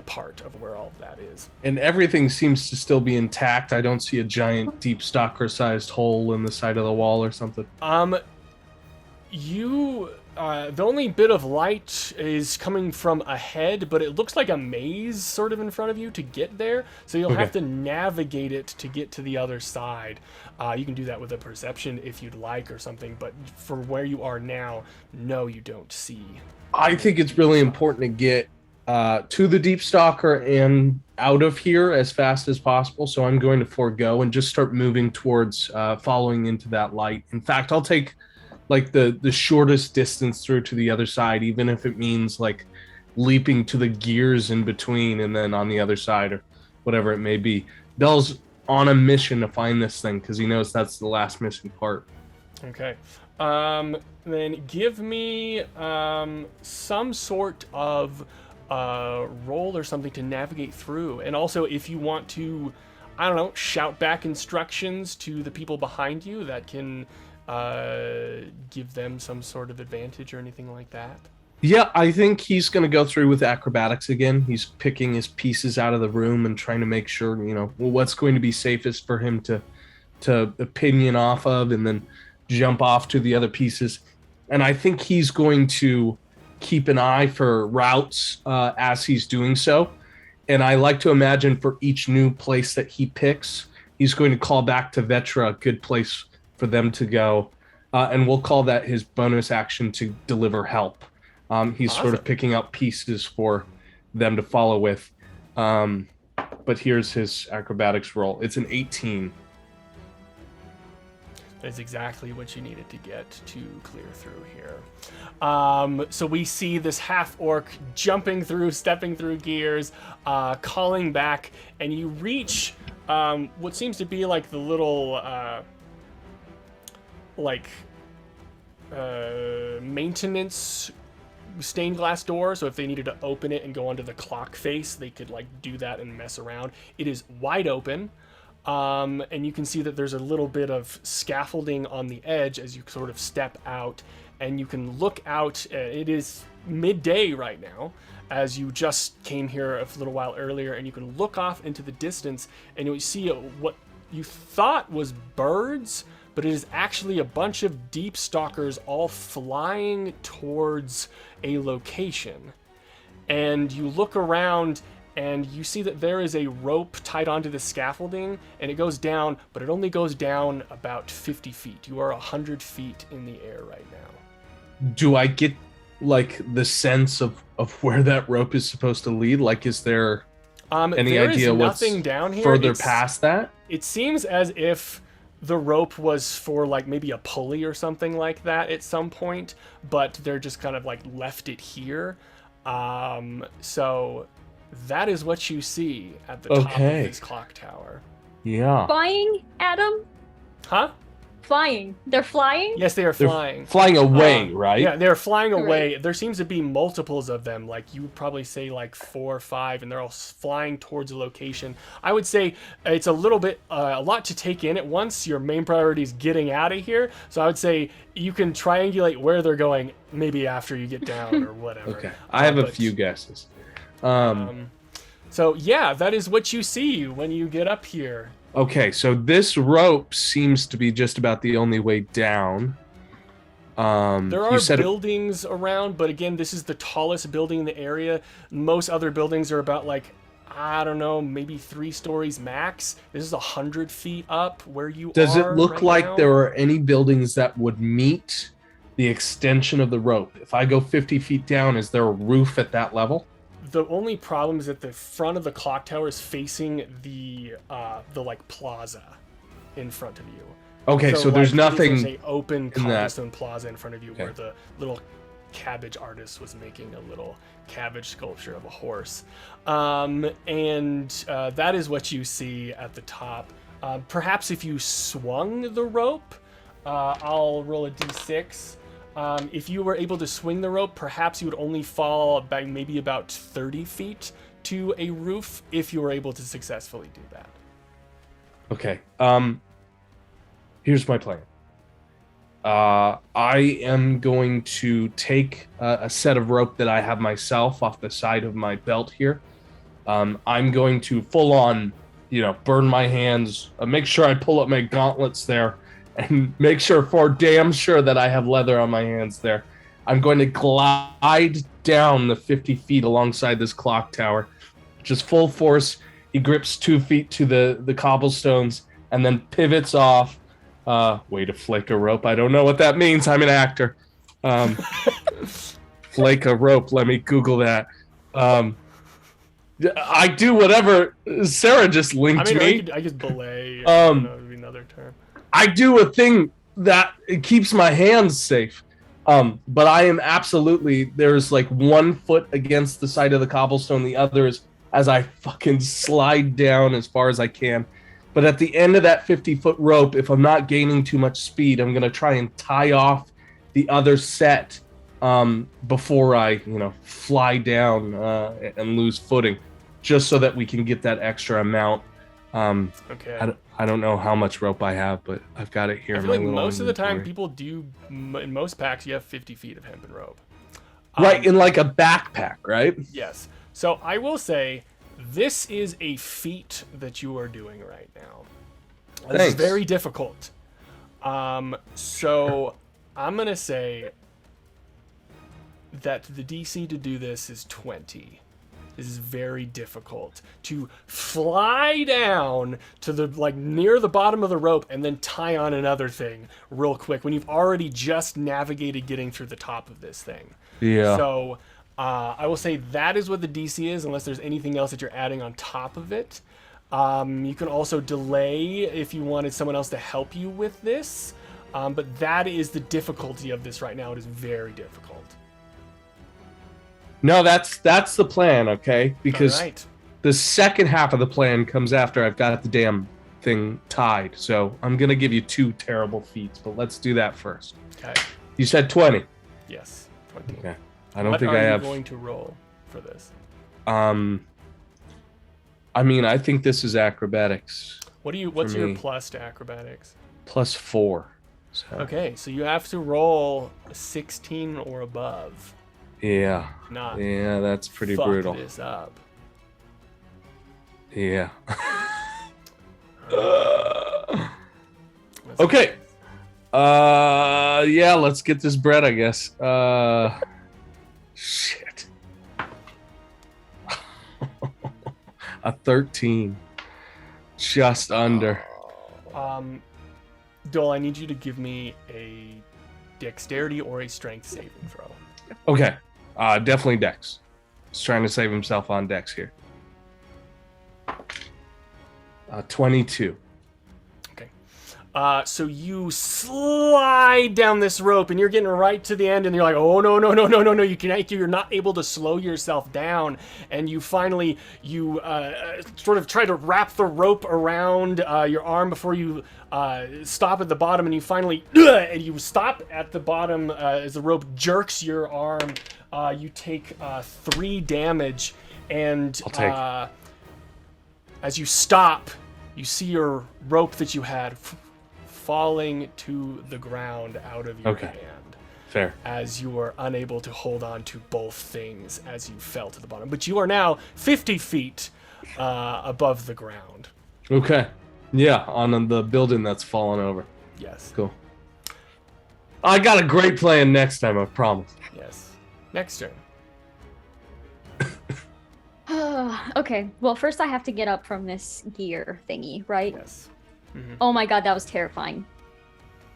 part of where all of that is. And everything seems to still be intact. I don't see a giant deep stalker-sized hole in the side of the wall or something. The only bit of light is coming from ahead, but it looks like a maze sort of in front of you to get there, so you'll have to navigate it to get to the other side. You can do that with a perception if you'd like or something, but from where you are now, no, you don't see. I think it's really important to get to the deep stalker and out of here as fast as possible, so I'm going to forego and just start moving towards following into that light. In fact, I'll take like the shortest distance through to the other side, even if it means like leaping to the gears in between and then on the other side or whatever it may be. Dell's on a mission to find this thing because he knows that's the last missing part. Okay. Then give me some sort of roll or something to navigate through. And also, if you want to, I don't know, shout back instructions to the people behind you, that can give them some sort of advantage or anything like that. Yeah, I think he's going to go through with acrobatics again. He's picking his pieces out of the room and trying to make sure, what's going to be safest for him to opinion off of and then jump off to the other pieces. And I think he's going to keep an eye for routes as he's doing so. And I like to imagine for each new place that he picks, he's going to call back to Vetra a good place for them to go. And we'll call that his bonus action to deliver help. He's Awesome. sort of picking up pieces for them to follow with. But here's his acrobatics roll. It's an 18. That's exactly what you needed to get to clear through here. So we see this half-orc jumping through, stepping through gears, calling back, and you reach what seems to be like the little maintenance stained glass door. So if they needed to open it and go onto the clock face, they could like do that and mess around. It is wide open. And you can see that there's a little bit of scaffolding on the edge as you sort of step out, and you can look out. It is midday right now, as you just came here a little while earlier, and you can look off into the distance, and you see what you thought was birds, but it is actually a bunch of deep stalkers all flying towards a location. And you look around, and you see that there is a rope tied onto the scaffolding, and it goes down, but it only goes down about 50 feet. You are 100 feet in the air right now. Do I get like the sense of where that rope is supposed to lead? Like, is there any there idea is what's nothing down here. further past that? It seems as if the rope was for like maybe a pulley or something like that at some point, but they're just kind of like left it here. So that is what you see at the top of this clock tower. Yeah. Flying, Adam? Huh? Flying. They're flying? Yes, they are flying. Flying away, right? Yeah, they're flying away. There seems to be multiples of them. Like, you would probably say like 4 or 5, and they're all flying towards a location. I would say it's a little bit, a lot to take in at once. Your main priority is getting out of here. So I would say you can triangulate where they're going maybe after you get down or whatever. Okay. I have a few guesses. So yeah, that is what you see when you get up here. Okay, so this rope seems to be just about the only way down. There are buildings around, but again, this is the tallest building in the area. Most other buildings are about like, I don't know, maybe 3 stories max. This is 100 feet up where you are. Does it look right like now. there are any buildings that would meet the extension of the rope? If I go 50 feet down, is there a roof at that level? The only problem is that the front of the clock tower is facing the like plaza in front of you. Okay, so there's nothing There's a open in that. cobblestone plaza in front of you where the little cabbage artist was making a little cabbage sculpture of a horse. And that is what you see at the top. Perhaps if you swung the rope, I'll roll a d6. If you were able to swing the rope, perhaps you would only fall back maybe about 30 feet to a roof if you were able to successfully do that. Okay. Here's my plan. I am going to take a set of rope that I have myself off the side of my belt here. I'm going to full on, burn my hands, make sure I pull up my gauntlets there, and make sure for damn sure that I have leather on my hands there. I'm going to glide down the 50 feet alongside this clock tower. Just full force. He grips 2 feet to the cobblestones and then pivots off. Way to flake a rope. I don't know what that means. I'm an actor. Flake a rope. Let me Google that. I do whatever Sarah just linked me. I guess belay. I don't know, would be another term. I do a thing that it keeps my hands safe. But I am absolutely, there's like 1 foot against the side of the cobblestone, the other is as I fucking slide down as far as I can. But at the end of that 50-foot rope, if I'm not gaining too much speed, I'm gonna try and tie off the other set before I, fly down and lose footing, just so that we can get that extra amount. Okay. I don't know how much rope I have, but I've got it here. I in feel my like little most of the time inventory. people do, in most packs, you have 50 feet of hempen rope. Right, in like a backpack, right? Yes. So I will say, this is a feat that you are doing right now. This is Thanks. very difficult. So I'm going to say that the DC to do this is 20. This is very difficult. To fly down to the, near the bottom of the rope and then tie on another thing real quick when you've already just navigated getting through the top of this thing. Yeah. So I will say that is what the DC is, unless there's anything else that you're adding on top of it. You can also delay if you wanted someone else to help you with this. But that is the difficulty of this right now. It is very difficult. No, that's the plan, okay? Because All right. the second half of the plan comes after I've got the damn thing tied. So I'm gonna give you 2 terrible feats, but let's do that first. Okay. You said 20. Yes. 20. Okay. I don't What think are I you have. going to roll for this? I mean, I think this is acrobatics. What's your me. plus to acrobatics? +4. So, Okay, so you have to roll a 16 or above. Yeah. Not Yeah, that's pretty fuck brutal. this up. Yeah. Let's Okay. Yeah, let's get this bread, I guess. Shit. A 13. Just under. Dole, I need you to give me a dexterity or a strength saving throw. Okay. Definitely Dex. He's trying to save himself on Dex here. 22. Okay. So you slide down this rope, and you're getting right to the end, and you're like, oh, no. You're not able to slow yourself down, and you finally, sort of try to wrap the rope around your arm before you stop at the bottom, and you finally, and you stop at the bottom as the rope jerks your arm. You take 3 damage, and I'll take. as you stop, you see your rope that you had falling to the ground out of your Okay. hand Fair. as you were unable to hold on to both things as you fell to the bottom. But you are now 50 feet above the ground. Okay. Yeah, on the building that's fallen over. Yes. Cool. I got a great plan next time, I promise. Yes. Next turn. Okay, well, first I have to get up from this gear thingy, right? Yes. Oh my god, that was terrifying.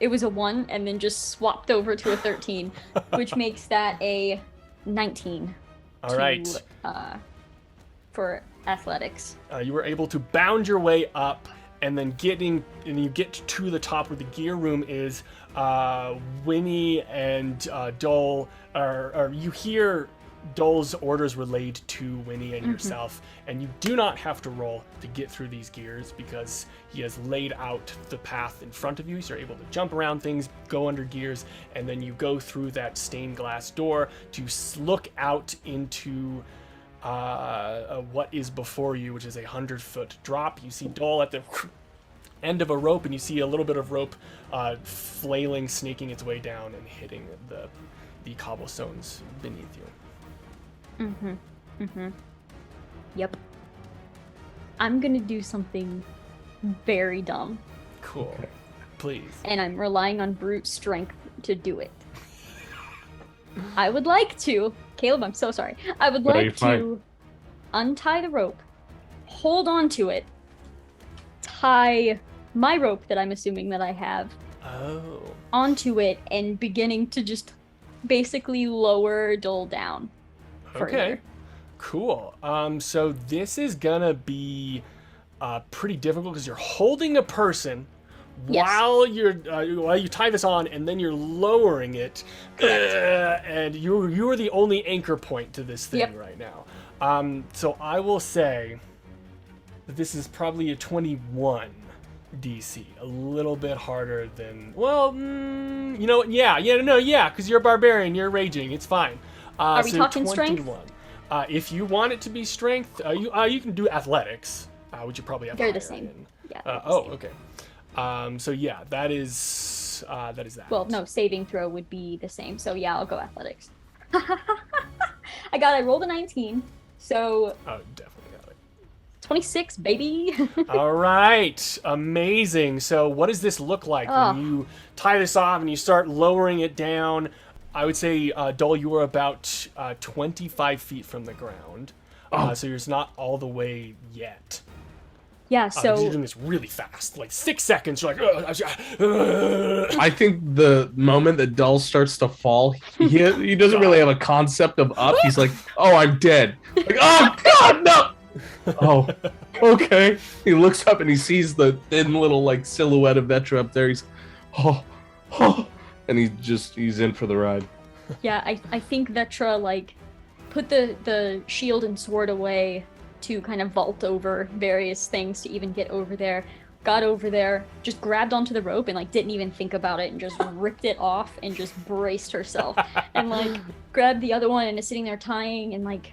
It was a 1 and then just swapped over to a 13, which makes that a 19. All right. For athletics. You were able to bound your way up, and then you get to the top where the gear room is. Winnie and Dole you hear Dole's orders relayed to Winnie and yourself, and you do not have to roll to get through these gears because he has laid out the path in front of you, so you're able to jump around things, go under gears, and then you go through that stained glass door to look out into what is before you, which is 100-foot drop. You see Dole at the end of a rope, and you see a little bit of rope flailing, snaking its way down and hitting the cobblestones beneath you. Yep. I'm gonna do something very dumb, Cool. Please. and I'm relying on brute strength to do it. I would like to, Caleb, I'm so sorry. I would No, you're like fine. to untie the rope, hold on to it, tie my rope that I'm assuming that I have Oh. onto it, and beginning to just basically lower Dole down. Okay. Further. Cool. So this is gonna be pretty difficult because you're holding a person Yes. while you tie this on and then you're lowering it, and you're the only anchor point to this thing Yep. right now. So I will say that this is probably a 21 DC, a little bit harder than, well, you know what? Yeah, because you're a barbarian, you're raging, it's fine. Are we talking strength? If you want it to be strength, you can do athletics, which you probably have. They're the higher same. in. Yeah. they're the same. Okay. So yeah, that is that. Well, no, saving throw would be the same. So yeah, I'll go athletics. I rolled a 19, so Oh, definitely got it. 26, baby. All right, amazing. So what does this look like when you tie this off and you start lowering it down? I would say, Dole, you are about 25 feet from the ground. So you're not all the way yet. Yeah, Because so you're doing this really fast. Like 6 seconds, you're like... I think the moment that Dull starts to fall, he doesn't really have a concept of up. He's like, oh, I'm dead. Like, oh, God, no! Oh, okay. He looks up and he sees the thin little, like, silhouette of Vetra up there. He's, oh, and he's in for the ride. yeah, I think Vetra, like, put the shield and sword away to kind of vault over various things to even get over there. Got over there, just grabbed onto the rope and like didn't even think about it and just ripped it off and just braced herself and like grabbed the other one and is sitting there tying and like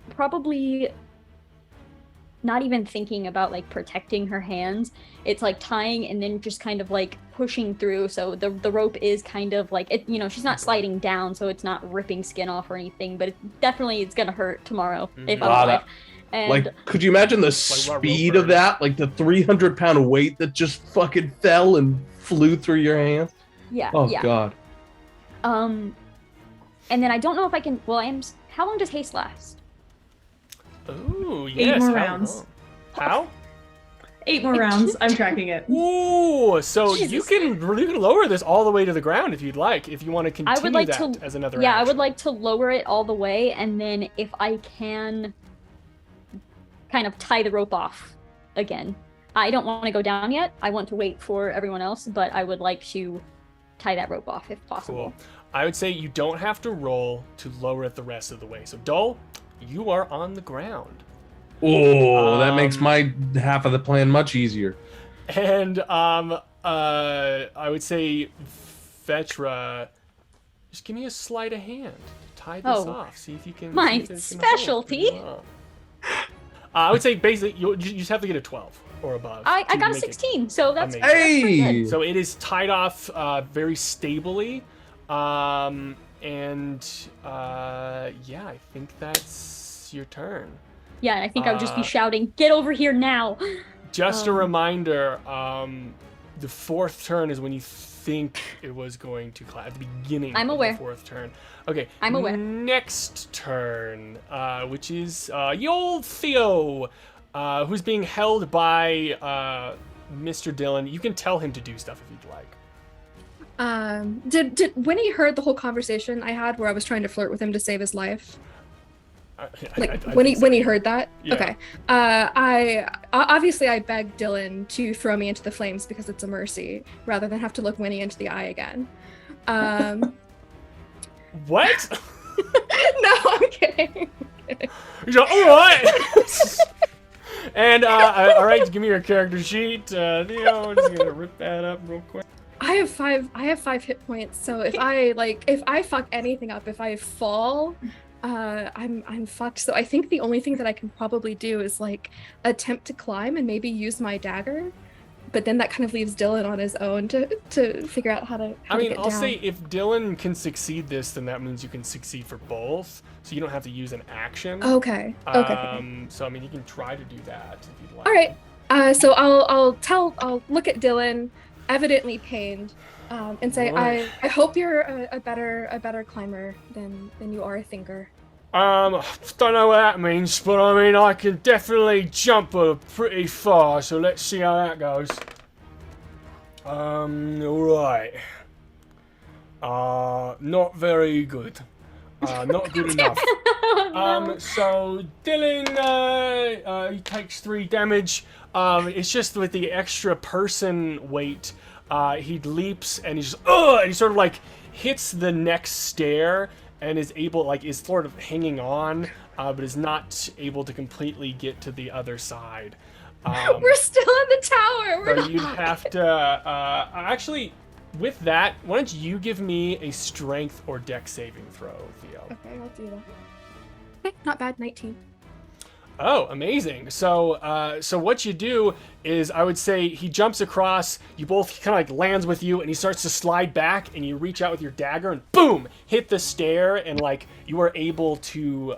probably not even thinking about like protecting her hands. It's like tying and then just kind of like pushing through. So the rope is kind of like it, you know, she's not sliding down, so it's not ripping skin off or anything, but it's gonna hurt tomorrow if I'm alive. And like, could you imagine the speed of that? Like the 300-pound weight that just fucking fell and flew through your hands? yeah, Oh, yeah. God. And then I don't know if I can. Well, how long does haste last? Ooh, yes. 8 more how rounds. long? How? 8 more rounds. I'm tracking it. Ooh, so Jesus. you can lower this all the way to the ground if you'd like. If you want to continue I would like that to as another Yeah, I action. would like to lower it all the way, and then if I can kind of tie the rope off again. I don't want to go down yet. I want to wait for everyone else, but I would like to tie that rope off if possible. Cool. I would say you don't have to roll to lower it the rest of the way. So, Dole, you are on the ground. Oh, that makes my half of the plan much easier. And I would say, Vetra, just give me a sleight of hand. Tie this off. See if you can. My see if it's gonna hold specialty. pretty well. I would say basically you just have to get a 12 or above. I to got a make it 16, so that's amazing. pretty Hey! good. So it is tied off very stably. Yeah, I think that's your turn. Yeah, and I think I would just be shouting, "Get over here now!" Just a reminder, the fourth turn is when you think it was going to clap. At the beginning I'm of aware. the fourth turn. Okay. I'm aware. Next turn, which is Yol Theo, who's being held by Mr. Dillon. You can tell him to do stuff if you'd like. Did Winnie heard the whole conversation I had where I was trying to flirt with him to save his life? Like when he heard that? Yeah. Okay. I obviously I begged Dylan to throw me into the flames because it's a mercy rather than have to look Winnie into the eye again. What? No, I'm kidding. He's like, all right. And all right, give me your character sheet. Theo, I'm just gonna rip that up real quick. I have 5 hit points, so if I fuck anything up, if I fall, I'm fucked. So I think the only thing that I can probably do is like attempt to climb and maybe use my dagger. But then that kind of leaves Dylan on his own to figure out how to get I'll down. say if Dylan can succeed this, then that means you can succeed for both. So you don't have to use an action. Okay. So I mean, you can try to do that if you'd like. All right. So I'll look at Dylan, evidently pained, and say, Right. I hope you're a better climber than you are a thinker. Don't know what that means, but I mean, I can definitely jump pretty far, so let's see how that goes. Alright. Not very good. Not good enough. No. So Dylan, he takes 3 damage. It's just with the extra person weight, he leaps and he's just, and he sort of like hits the next stair and is sort of hanging on, but is not able to completely get to the other side. We're still in the tower. We're So not. you'd have to actually. With that, why don't you give me a strength or dex saving throw, Theo? Okay, I'll do that. Okay, not bad. 19. Oh, amazing. So so what you do is, I would say, he jumps across, you both kind of like lands with you, and he starts to slide back, and you reach out with your dagger and boom, hit the stair, and like you are able to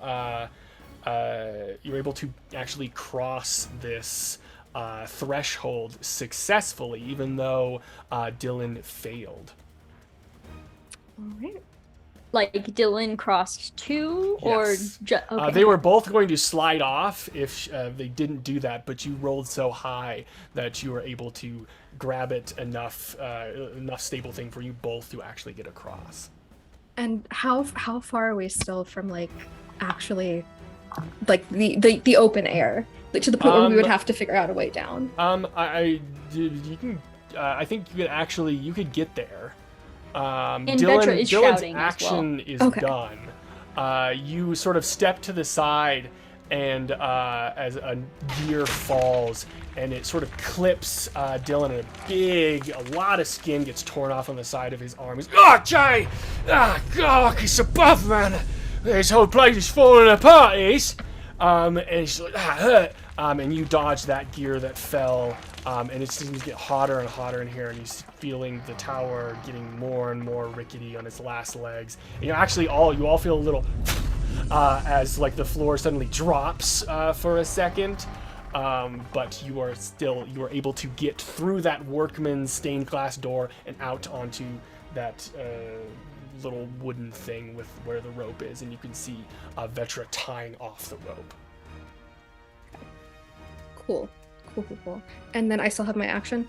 actually cross this threshold successfully, even though Dylan failed. All right. Like Dylan crossed two, Yes. or okay. They were both going to slide off if they didn't do that, but you rolled so high that you were able to grab it enough stable thing for you both to actually get across. And how far are we still from like actually like the open air, like to the point where we would have to figure out a way down? I think you could get there. And Vetra is Dylan's shouting action as is Okay. done. You sort of step to the side, and as a gear falls, and it sort of clips Dylan, and a lot of skin gets torn off on the side of his arm. He's, Jay! God, it's above, man! This whole place is falling apart, is. And he's like, hurt. And you dodge that gear that fell, and it seems to get hotter and hotter in here, and he's feeling the tower getting more and more rickety on its last legs. And you all feel a little as like the floor suddenly drops for a second, but you are able to get through that workman's stained glass door and out onto that little wooden thing with where the rope is, and you can see Vetra tying off the rope. Cool. And then I still have my action.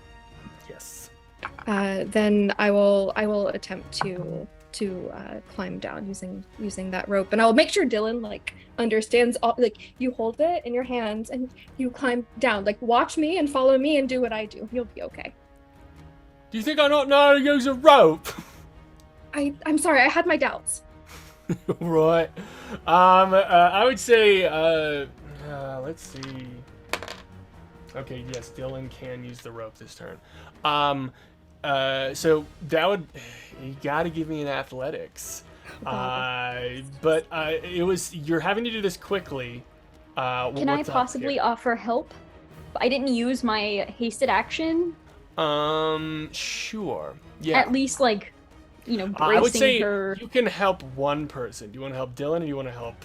Yes. Then I will attempt to climb down using that rope, and I'll make sure Dylan like understands all, like you hold it in your hands and you climb down, like watch me and follow me and do what I do. You'll be okay. Do you think I don't know how to use a rope? I'm sorry, I had my doubts. Right. I would say let's see. Okay, yes, Dylan can use the rope this turn. So that would, you gotta give me an athletics. But you're having to do this quickly. Can I possibly offer help? I didn't use my hasted action. Sure. Yeah. At least like, bracing I would say her. you can help one person. Do you want to help Dylan, or do you want to help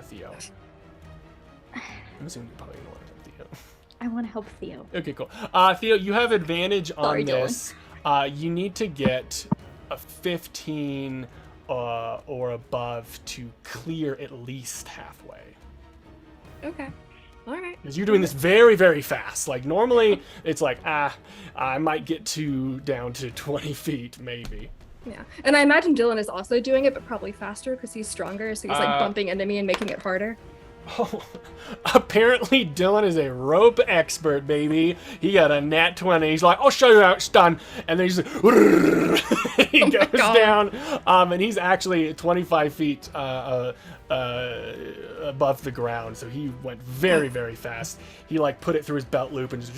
Theo? I'm assuming you probably don't want to help Theo. I want to help Theo. Okay, cool. Theo, you have advantage Sorry, on this. You need to get a 15 or above to clear at least halfway. Okay. All right. Because you're doing this very, very fast. Like, normally, it's like, I might get down to 20 feet, maybe. Yeah. And I imagine Dylan is also doing it, but probably faster because he's stronger, so he's like bumping into me and making it harder. Oh, apparently Dylan is a rope expert, baby. He got a nat 20. He's like, I'll show you how it's done. And then he's like, he goes down. And he's actually 25 feet above the ground. So he went very, very fast. He like put it through his belt loop and just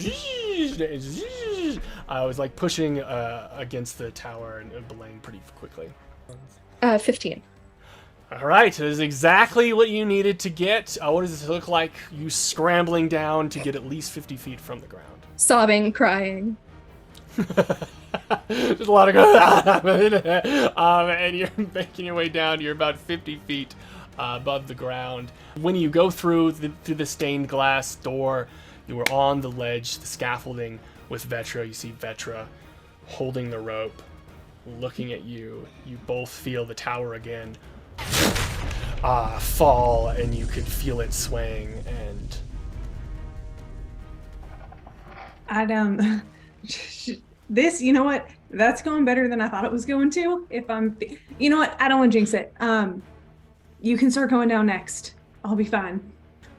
was like pushing against the tower and belaying pretty quickly. 15. All right, this is exactly what you needed to get. What does this look like? You scrambling down to get at least 50 feet from the ground. Sobbing, crying. There's a lot of and you're making your way down. You're about 50 feet above the ground. When you go through the stained glass door, you are on the ledge, the scaffolding with Vetra. You see Vetra holding the rope, looking at you. You both feel the tower again fall, and you could feel it swaying. And Adam, this, you know what? That's going better than I thought it was going to. You know what? I don't want to jinx it. You can start going down next. I'll be fine.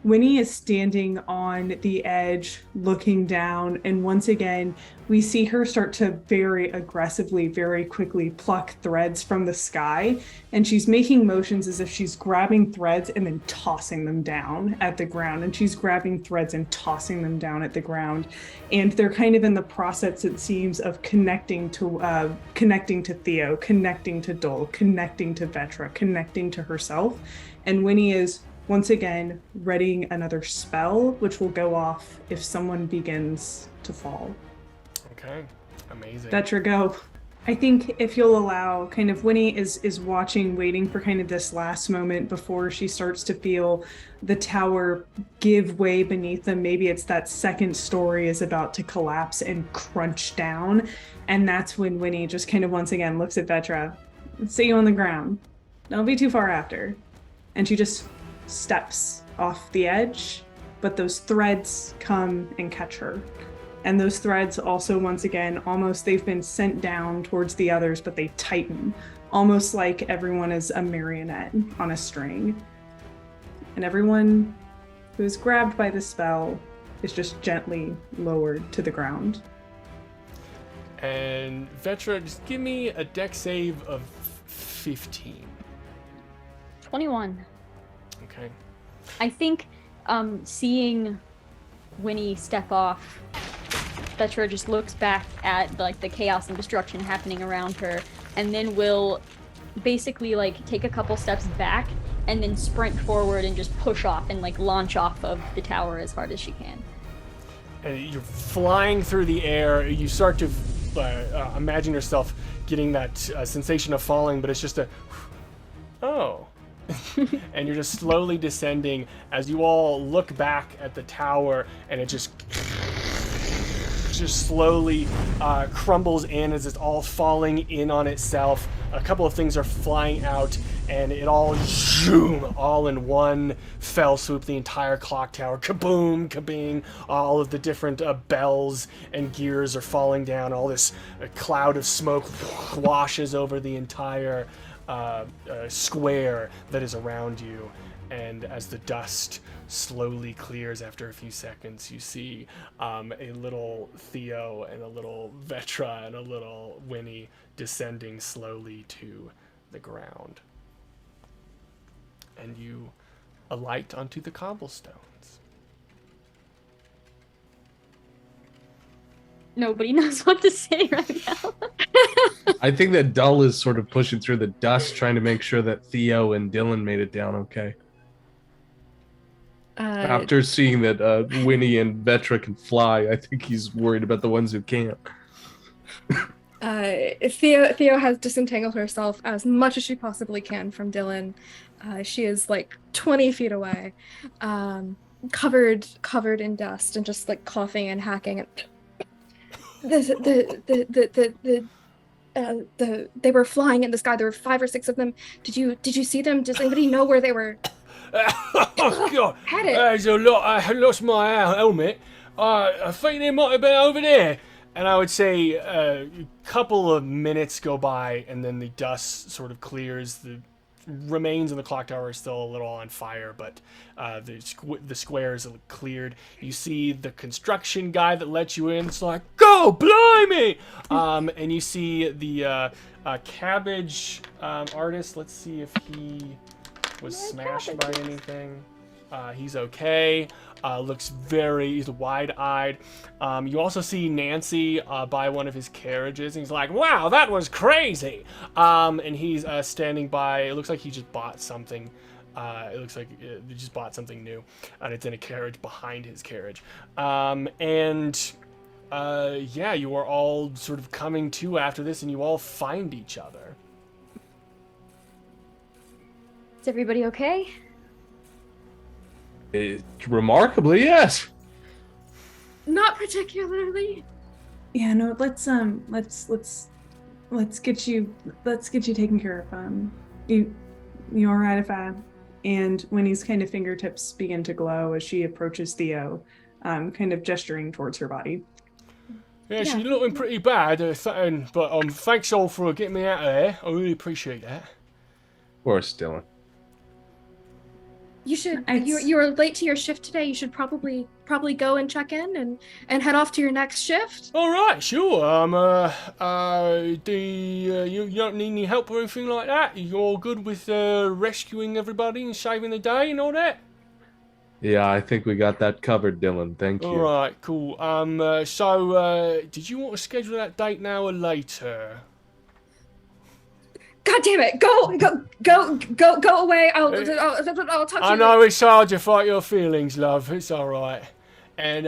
Winnie is standing on the edge, looking down, and once again, we see her start to very aggressively, very quickly pluck threads from the sky, and she's making motions as if she's grabbing threads and then tossing them down at the ground, and she's grabbing threads and tossing them down at the ground, and they're kind of in the process, it seems, of connecting to Theo, connecting to Dole, connecting to Vetra, connecting to herself, and Winnie is once again readying another spell, which will go off if someone begins to fall. Okay, amazing. Vetra, go. I think if you'll allow, kind of Winnie is watching, waiting for kind of this last moment before she starts to feel the tower give way beneath them. Maybe it's that second story is about to collapse and crunch down. And that's when Winnie just kind of once again looks at Vetra. See you on the ground. Don't be too far after. And she just steps off the edge, but those threads come and catch her. And those threads also, once again, almost they've been sent down towards the others, but they tighten, almost like everyone is a marionette on a string. And everyone who is grabbed by the spell is just gently lowered to the ground. And Vetra, just give me a dex save of 15. 21. Okay. I think seeing Winnie step off, Vetra just looks back at like the chaos and destruction happening around her, and then will basically like take a couple steps back and then sprint forward and just push off and like launch off of the tower as hard as she can. And you're flying through the air. You start to imagine yourself getting that sensation of falling, but it's just a oh. And you're just slowly descending as you all look back at the tower, and it just slowly crumbles in as it's all falling in on itself. A couple of things are flying out, and it all zoom, all in one fell swoop. The entire clock tower, kaboom, kabing. All of the different bells and gears are falling down. All this cloud of smoke washes over the entire square that is around you, and as the dust slowly clears after a few seconds, you see a little Theo and a little Vetra and a little Winnie descending slowly to the ground, and you alight onto the cobblestones. Nobody knows what to say right now. I think that Dull is sort of pushing through the dust, trying to make sure that Theo and Dylan made it down okay. After seeing that Winnie and Vetra can fly, I think he's worried about the ones who can't. Theo has disentangled herself as much as she possibly can from Dylan. She is like 20 feet away, covered in dust and just like coughing and hacking. They were flying in the sky. There were 5 or 6 of them. Did you see them? Does anybody know where they were? Oh God! Had it. There's a lot. I lost my helmet. I think they might have been over there. And I would say a couple of minutes go by, and then the dust sort of clears. The remains in the clock tower are still a little on fire, but the squares are cleared. You see the construction guy that let you in. It's like, go, blimey! And you see the cabbage artist. Let's see if he was smashed by anything. He's okay. He's wide-eyed. You also see Nancy by one of his carriages, and he's like, wow, that was crazy. And he's standing by. It looks like he just bought something. It looks like he just bought something new, and it's in a carriage behind his carriage. Yeah, you are all sort of coming to after this, and you all find each other. Is everybody okay? Remarkably, yes. Not particularly. Yeah, no, let's get you taken care of. You all right if I? And Winnie's kind of fingertips begin to glow as she approaches Theo, kind of gesturing towards her body. Yeah, she's looking pretty bad, but thanks all for getting me out of there. I really appreciate that. Of course, Dylan. You should. It's- You were late to your shift today. You should probably go and check in and head off to your next shift. All right, sure. You don't need any help or anything like that? You all good with rescuing everybody and saving the day and all that? Yeah, I think we got that covered, Dylan. Thank you. All right, cool. Did you want to schedule that date now or later? God damn it! Go away! I'll talk to you. I know it's hard to fight your feelings, love. It's all right. And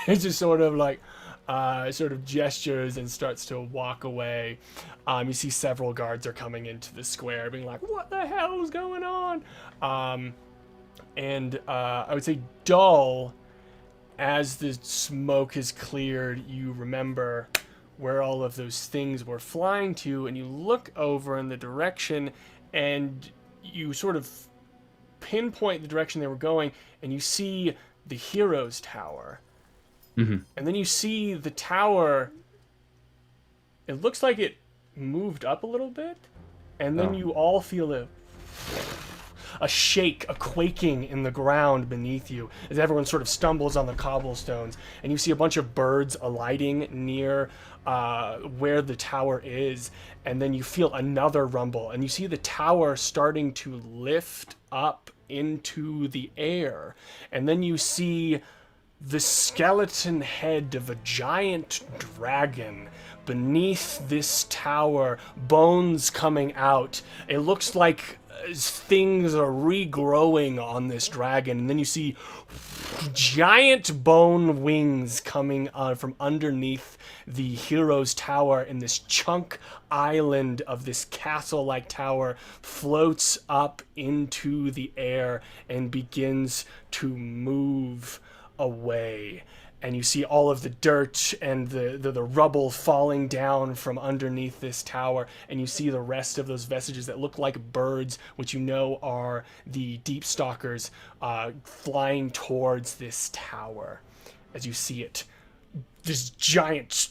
it just sort of gestures and starts to walk away. You see several guards are coming into the square, being like, "What the hell is going on?" I would say, Dull, as the smoke is cleared, you remember where all of those things were flying to, and you look over in the direction, and you sort of pinpoint the direction they were going, and you see the Hero's Tower. Mm-hmm. And then you see the tower, it looks like it moved up a little bit, and then you all feel a shake, a quaking in the ground beneath you as everyone sort of stumbles on the cobblestones, and you see a bunch of birds alighting near where the tower is, and then you feel another rumble, and you see the tower starting to lift up into the air, and then you see the skeleton head of a giant dragon beneath this tower, bones coming out. It looks like things are regrowing on this dragon, and then you see giant bone wings coming from underneath the Hero's Tower, and this chunk island of this castle-like tower floats up into the air and begins to move away. And you see all of the dirt and the rubble falling down from underneath this tower, and you see the rest of those vestiges that look like birds, which you know are the deep stalkers, flying towards this tower. As you see it, this giant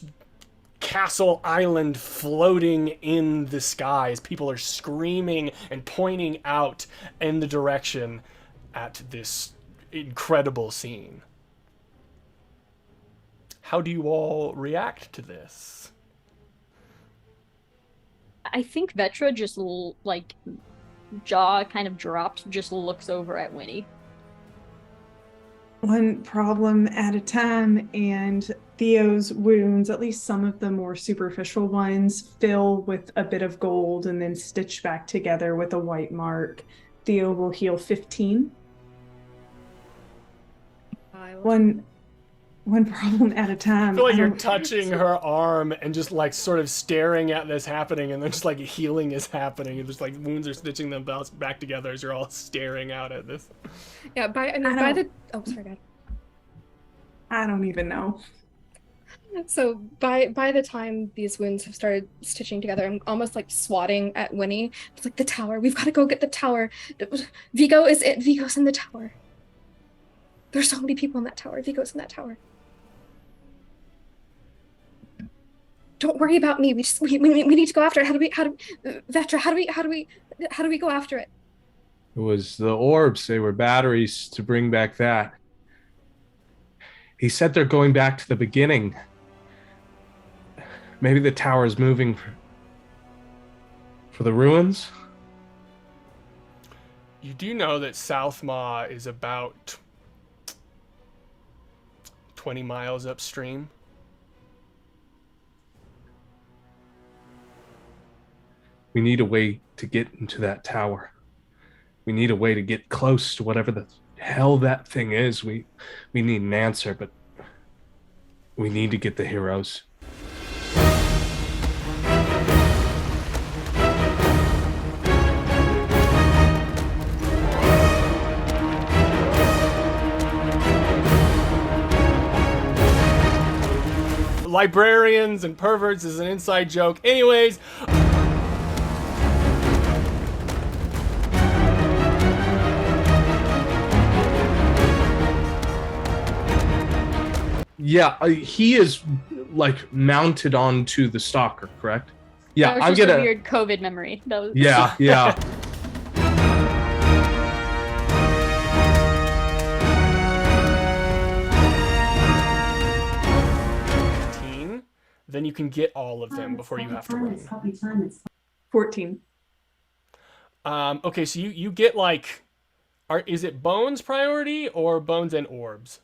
castle island floating in the sky as people are screaming and pointing out in the direction at this incredible scene. How do you all react to this? I think Vetra just jaw kind of dropped, just looks over at Winnie. One problem at a time, and Theo's wounds, at least some of the more superficial ones, fill with a bit of gold and then stitch back together with a white mark. Theo will heal 15. One problem at a time. I feel like you're touching her arm and just like sort of staring at this happening, and then just like healing is happening, and just like wounds are stitching them back together as you're all staring out at this. Yeah, sorry, God. I don't even know. So by the time these wounds have started stitching together, I'm almost like swatting at Winnie. It's like, the tower. We've got to go get the tower. Vigo's in the tower. There's so many people in that tower. Vigo's in that tower. Don't worry about me. We need to go after it. Vetra, how do we go after it? It was the orbs. They were batteries to bring back that. He said they're going back to the beginning. Maybe the tower is moving for the ruins? You do know that Southmaw is about 20 miles upstream. We need a way to get into that tower. We need a way to get close to whatever the hell that thing is. We need an answer, but we need to get the heroes. Librarians and perverts is an inside joke. Anyways, yeah, he is like mounted onto the stalker, correct? Yeah, That was I'm just gonna. a weird COVID memory. That was... Yeah. Then you can get all of them before you have to run. 14. Okay, so you get like, is it bones priority or bones and orbs?